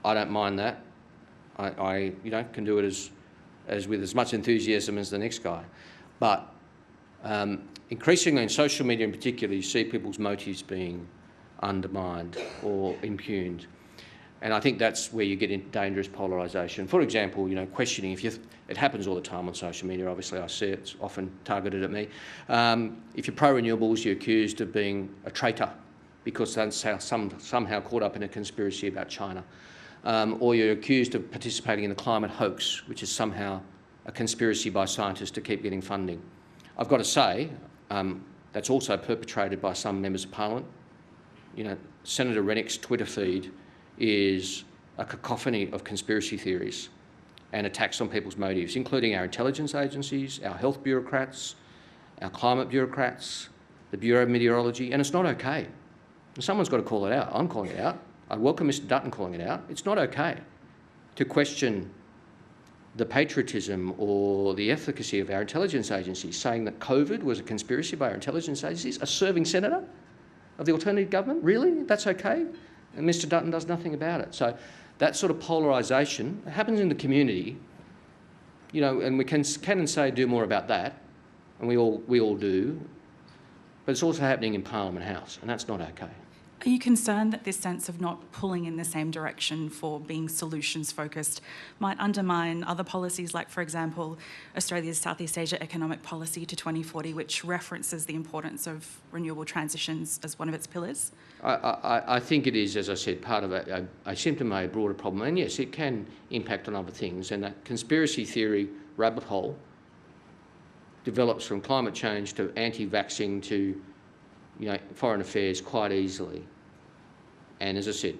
Speaker 3: I don't mind that. I can do it as with as much enthusiasm as the next guy. But increasingly in social media in particular, you see people's motives being undermined or impugned. And I think that's where you get into dangerous polarisation. For example, questioning, it happens all the time on social media, obviously I see it, it's often targeted at me. If you're pro-renewables, you're accused of being a traitor because that's somehow caught up in a conspiracy about China. Or you're accused of participating in the climate hoax, which is somehow a conspiracy by scientists to keep getting funding. I've got to say, that's also perpetrated by some members of Parliament. Senator Rennick's Twitter feed is a cacophony of conspiracy theories and attacks on people's motives, including our intelligence agencies, our health bureaucrats, our climate bureaucrats, the Bureau of Meteorology, and it's not okay. And someone's got to call it out. I'm calling it out. I welcome Mr Dutton calling it out. It's not okay to question the patriotism or the efficacy of our intelligence agencies, saying that COVID was a conspiracy by our intelligence agencies. A serving senator of the alternative government? Really? That's okay? And Mr Dutton does nothing about it. So that sort of polarisation happens in the community, and we can and say do more about that, and we all do, but it's also happening in Parliament House, and that's not okay.
Speaker 10: Are you concerned that this sense of not pulling in the same direction for being solutions-focused might undermine other policies like, for example, Australia's Southeast Asia Economic Policy to 2040, which references the importance of renewable transitions as one of its pillars?
Speaker 3: I think it is, as I said, part of a symptom of a broader problem. And yes, it can impact on other things. And that conspiracy theory rabbit hole develops from climate change to anti-vaxxing to foreign affairs quite easily. And as I said,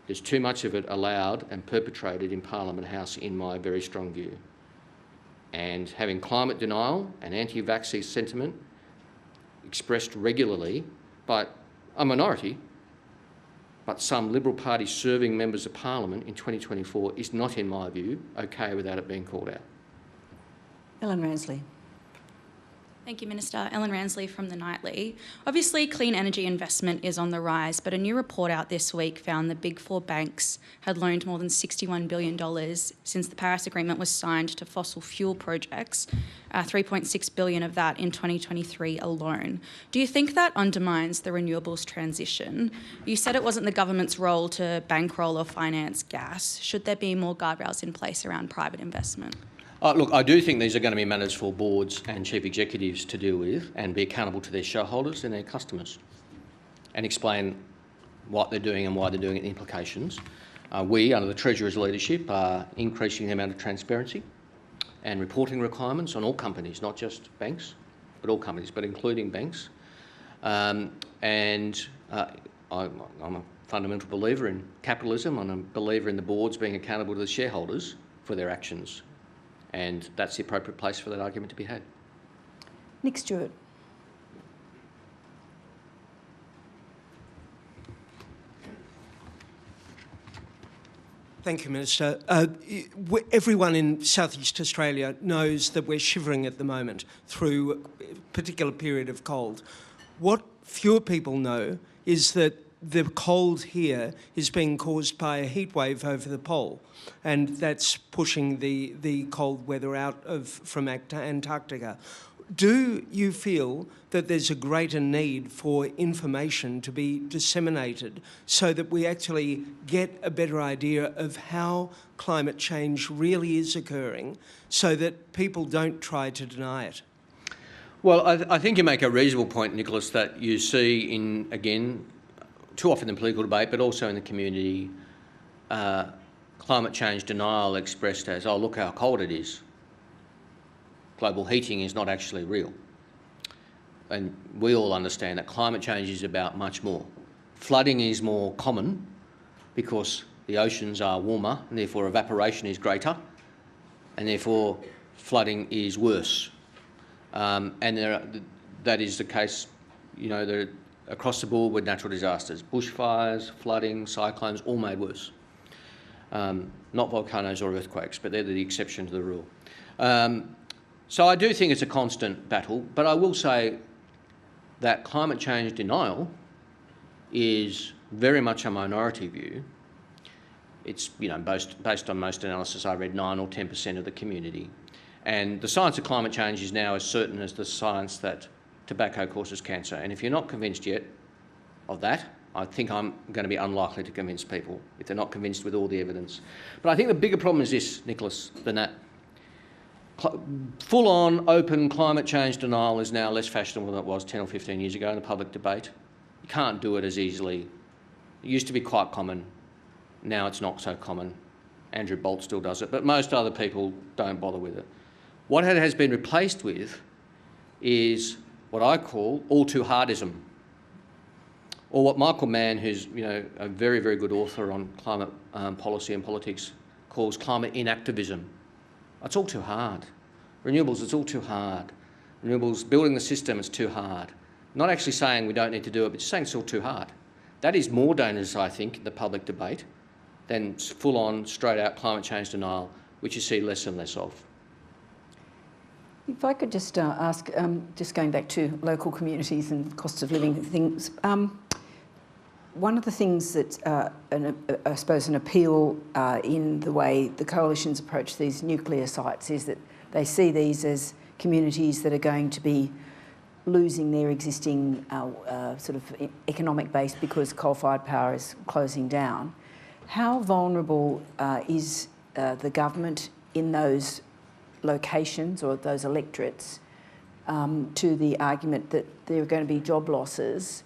Speaker 3: there's too much of it allowed and perpetrated in Parliament House in my very strong view. And having climate denial and anti-vaccine sentiment expressed regularly by a minority, but some Liberal Party serving members of Parliament in 2024 is not, in my view, okay without it being called out.
Speaker 6: Ellen Ransley.
Speaker 11: Thank you, Minister. Ellen Ransley from The Nightly. Obviously, clean energy investment is on the rise, but a new report out this week found the Big Four banks had loaned more than $61 billion since the Paris Agreement was signed to fossil fuel projects, $3.6 billion of that in 2023 alone. Do you think that undermines the renewables transition? You said it wasn't the government's role to bankroll or finance gas. Should there be more guardrails in place around private investment?
Speaker 3: Look, I do think these are going to be matters for boards and chief executives to deal with and be accountable to their shareholders and their customers and explain what they're doing and why they're doing it and implications. We, under the Treasurer's leadership, are increasing the amount of transparency and reporting requirements on all companies, not just banks, but all companies, but including banks. I'm a fundamental believer in capitalism. I'm a believer in the boards being accountable to the shareholders for their actions. And that's the appropriate place for that argument to be had.
Speaker 6: Nick Stewart.
Speaker 12: Thank you, Minister. Everyone in South East Australia knows that we're shivering at the moment through a particular period of cold. What fewer people know is that the cold here is being caused by a heat wave over the pole, and that's pushing the cold weather out from Antarctica. Do you feel that there's a greater need for information to be disseminated so that we actually get a better idea of how climate change really is occurring so that people don't try to deny it?
Speaker 3: Well, I think you make a reasonable point, Nicholas, that you see in, again, too often in political debate, but also in the community, climate change denial expressed as, oh, look how cold it is. Global heating is not actually real. And we all understand that climate change is about much more. Flooding is more common because the oceans are warmer and therefore evaporation is greater and therefore flooding is worse. That is the case, you know, across the board with natural disasters. Bushfires, flooding, cyclones, all made worse. Not volcanoes or earthquakes, but they're the exception to the rule. So I do think it's a constant battle, but I will say that climate change denial is very much a minority view. It's, you know, based on most analysis I read, 9 or 10% of the community. And the science of climate change is now as certain as the science that tobacco causes cancer. And if you're not convinced yet of that, I think I'm going to be unlikely to convince people if they're not convinced with all the evidence. But I think the bigger problem is this, Nicholas, than that. Full-on, open climate change denial is now less fashionable than it was 10 or 15 years ago in the public debate. You can't do it as easily. It used to be quite common. Now it's not so common. Andrew Bolt still does it, but most other people don't bother with it. What it has been replaced with is what I call all-too-hardism, or what Michael Mann, who's, you know, a very, very good author on climate policy and politics, calls climate inactivism. It's all too hard. Renewables, it's all too hard. Renewables, building the system, it's too hard. Not actually saying we don't need to do it, but just saying it's all too hard. That is more dangerous, I think, in the public debate than full-on, straight-out climate change denial, which you see less and less of.
Speaker 6: If I could just ask, just going back to local communities and cost of living things, one of the things that, I suppose, an appeal in the way the coalitions approach these nuclear sites is that they see these as communities that are going to be losing their existing sort of economic base because coal-fired power is closing down. How vulnerable is the government in those locations or those electorates to the argument that there are going to be job losses?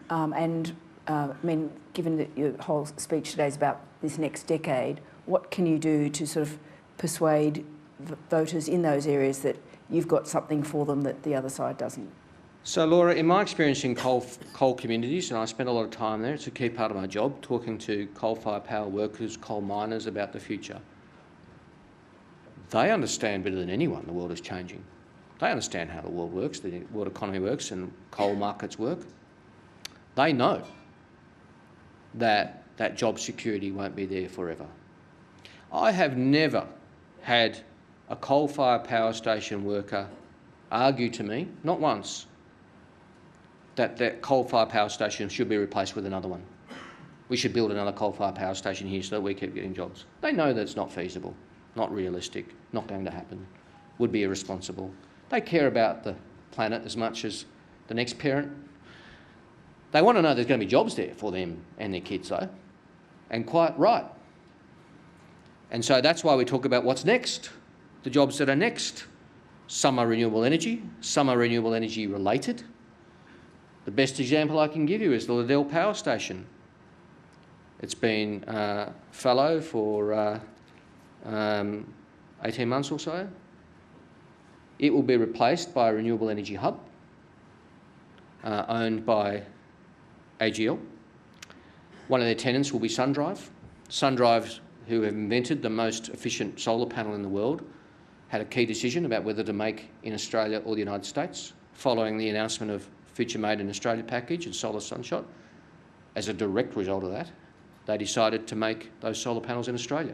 Speaker 6: I mean, given that your whole speech today is about this next decade, what can you do to sort of persuade voters in those areas that you've got something for them that the other side doesn't?
Speaker 3: So, Laura, in my experience in coal communities, and I spend a lot of time there, it's a key part of my job, talking to coal-fired power workers, coal miners about the future. They understand better than anyone the world is changing. They understand how the world works, the world economy works and coal markets work. They know that job security won't be there forever. I have never had a coal-fired power station worker argue to me, not once, that that coal-fired power station should be replaced with another one. We should build another coal-fired power station here so that we keep getting jobs. They know that it's not feasible, not realistic, not going to happen, would be irresponsible. They care about the planet as much as the next parent. They want to know there's going to be jobs there for them and their kids, though, and quite right. And so that's why we talk about what's next, the jobs that are next. Some are renewable energy, some are renewable energy related. The best example I can give you is the Liddell Power Station. It's been fallow for 18 months or so. It will be replaced by a renewable energy hub owned by AGL. One of their tenants will be SunDrive. SunDrive, who have invented the most efficient solar panel in the world, had a key decision about whether to make in Australia or the United States, following the announcement of Future Made in Australia package and Solar Sunshot. As a direct result of that, they decided to make those solar panels in Australia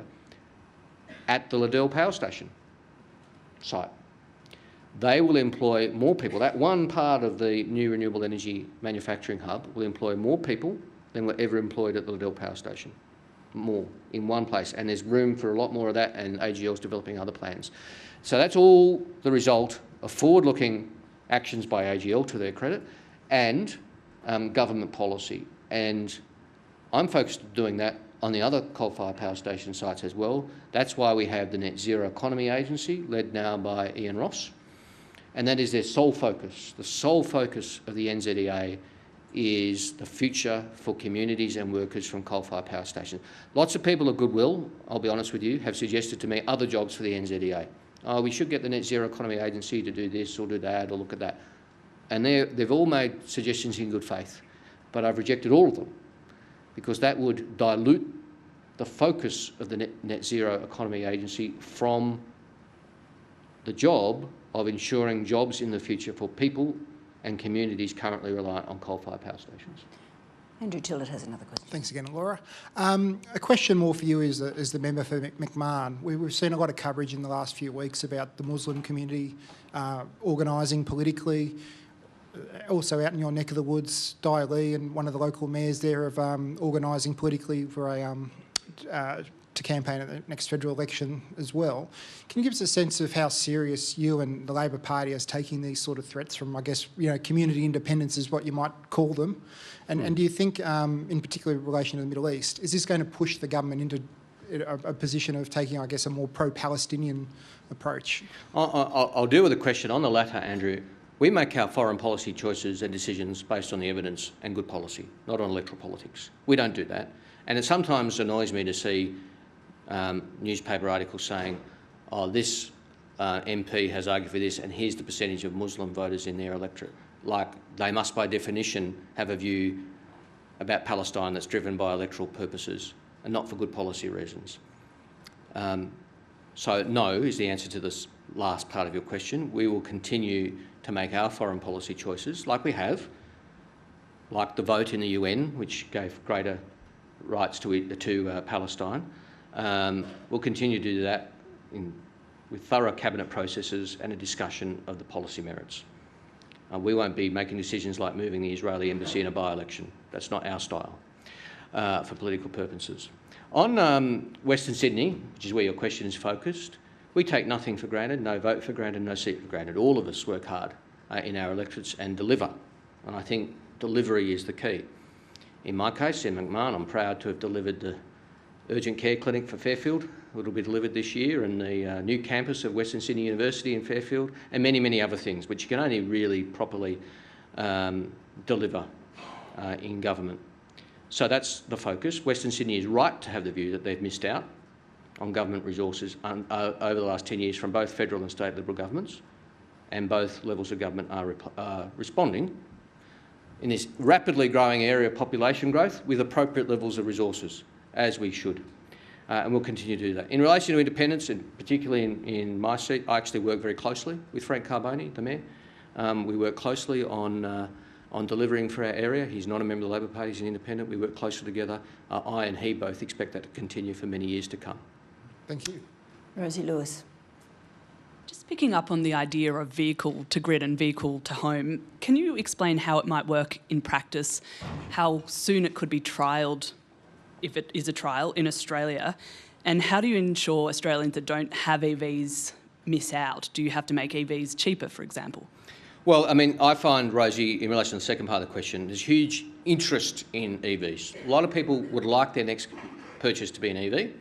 Speaker 3: at the Liddell Power Station site. They will employ more people. That one part of the new renewable energy manufacturing hub will employ more people than were ever employed at the Liddell Power Station. More in one place, and there's room for a lot more of that, and AGL's developing other plans. So that's all the result of forward-looking actions by AGL, to their credit, and government policy. And I'm focused on doing that on the other coal-fired power station sites as well. That's why we have the Net Zero Economy Agency, led now by Ian Ross, and that is their sole focus. The sole focus of the NZEA is the future for communities and workers from coal-fired power stations. Lots of people of goodwill, I'll be honest with you, have suggested to me other jobs for the NZEA. Oh, we should get the Net Zero Economy Agency to do this or do that or look at that. And they've all made suggestions in good faith, but I've rejected all of them because that would dilute the focus of the Net Zero Economy Agency from the job of ensuring jobs in the future for people and communities currently reliant on coal-fired power stations.
Speaker 6: Andrew Tillett has another question.
Speaker 4: Thanks again, Laura. A question more for you as the member for McMahon. We've seen a lot of coverage in the last few weeks about the Muslim community organising politically. Also out in your neck of the woods, Di Lee and one of the local mayors there of organising politically for to campaign at the next federal election as well. Can you give us a sense of how serious you and the Labor Party is taking these sort of threats from, I guess, community independence is what you might call them? And do you think, in particular in relation to the Middle East, is this going to push the government into a position of taking, I guess, a more pro-Palestinian approach?
Speaker 3: I'll deal with the question on the latter, Andrew. We make our foreign policy choices and decisions based on the evidence and good policy, not on electoral politics. We don't do that. And it sometimes annoys me to see newspaper articles saying, oh, this MP has argued for this and here's the percentage of Muslim voters in their electorate. Like they must by definition have a view about Palestine that's driven by electoral purposes and not for good policy reasons. So no is the answer to this last part of your question. We will continue to make our foreign policy choices like we have, like the vote in the UN, which gave greater rights to Palestine. We'll continue to do that with thorough cabinet processes and a discussion of the policy merits. We won't be making decisions like moving the Israeli embassy in a by-election. That's not our style for political purposes. On Western Sydney, which is where your question is focused, we take nothing for granted, no vote for granted, no seat for granted. All of us work hard in our electorates and deliver. And I think delivery is the key. In my case, in McMahon, I'm proud to have delivered the urgent care clinic for Fairfield. It'll be delivered this year, and the new campus of Western Sydney University in Fairfield, and many, many other things, which you can only really properly deliver in government. So that's the focus. Western Sydney is right to have the view that they've missed out on government resources over the last 10 years from both federal and state Liberal governments, and both levels of government are responding in this rapidly growing area of population growth with appropriate levels of resources, as we should. And we'll continue to do that. In relation to independence, and particularly in my seat, I actually work very closely with Frank Carbone, the Mayor. We work closely on delivering for our area. He's not a member of the Labor Party, he's an independent. We work closely together. I and he both expect that to continue for many years to come.
Speaker 4: Thank you.
Speaker 6: Rosie Lewis.
Speaker 5: Just picking up on the idea of vehicle to grid and vehicle to home, can you explain how it might work in practice, how soon it could be trialled, if it is a trial, in Australia, and how do you ensure Australians that don't have EVs miss out? Do you have to make EVs cheaper, for example?
Speaker 3: Well, I mean, I find, Rosie, in relation to the second part of the question, there's huge interest in EVs. A lot of people would like their next purchase to be an EV.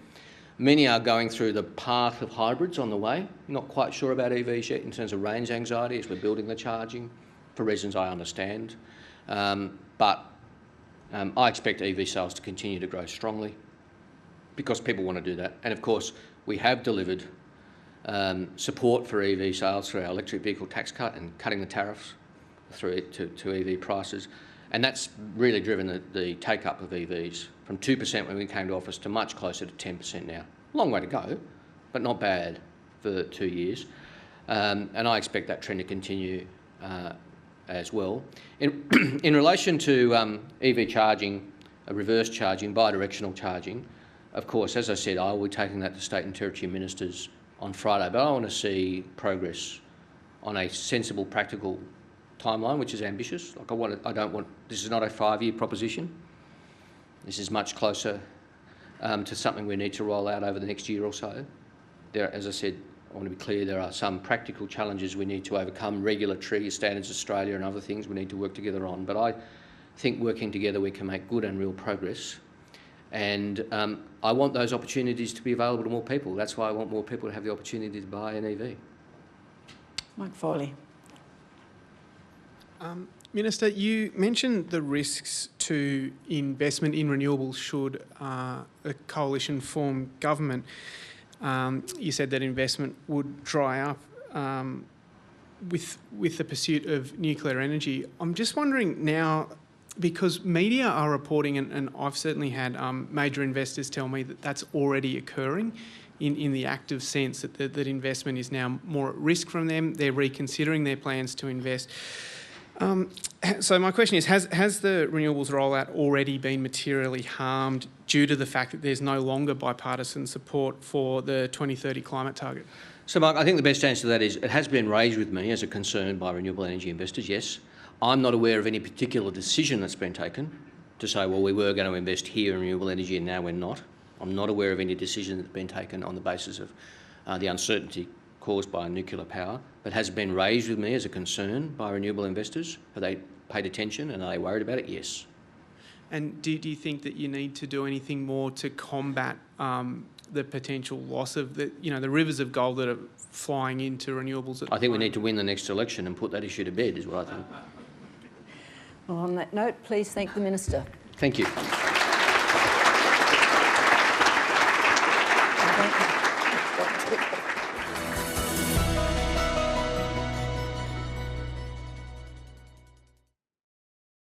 Speaker 3: Many are going through the path of hybrids on the way. Not quite sure about EVs yet in terms of range anxiety as we're building the charging, for reasons I understand. But I expect EV sales to continue to grow strongly because people want to do that. And of course, we have delivered support for EV sales through our electric vehicle tax cut and cutting the tariffs through to EV prices. And that's really driven the take-up of EVs from 2% when we came to office to much closer to 10% now. Long way to go, but not bad for 2 years. And I expect that trend to continue as well. In relation to EV charging, reverse charging, bidirectional charging, of course, as I said, I will be taking that to state and territory ministers on Friday, but I want to see progress on a sensible, practical timeline, which is ambitious. Like this is not a 5-year proposition. This is much closer to something we need to roll out over the next year or so. As I said, I want to be clear, there are some practical challenges we need to overcome, regulatory standards Australia and other things we need to work together on. But I think working together we can make good and real progress. And I want those opportunities to be available to more people. That's why I want more people to have the opportunity to buy an EV.
Speaker 6: Mike Foley.
Speaker 7: Minister, you mentioned the risks to investment in renewables should a coalition form government. You said that investment would dry up with the pursuit of nuclear energy. I'm just wondering now, because media are reporting, and I've certainly had major investors tell me that that's already occurring in the active sense that investment is now more at risk from them. They're reconsidering their plans to invest. So my question is, has the renewables rollout already been materially harmed due to the fact that there's no longer bipartisan support for the 2030 climate target?
Speaker 3: So, Mark, I think the best answer to that is it has been raised with me as a concern by renewable energy investors, yes. I'm not aware of any particular decision that's been taken to say, well, we were going to invest here in renewable energy and now we're not. I'm not aware of any decision that's been taken on the basis of the uncertainty caused by nuclear power, but has it been raised with me as a concern by renewable investors? Have they paid attention and are they worried about it? Yes.
Speaker 7: And do you think that you need to do anything more to combat the potential loss of the rivers of gold that are flying into renewables?
Speaker 3: I think we need to win the next election and put that issue to bed, is what I think.
Speaker 6: Well, on that note, please thank the Minister.
Speaker 3: Thank you.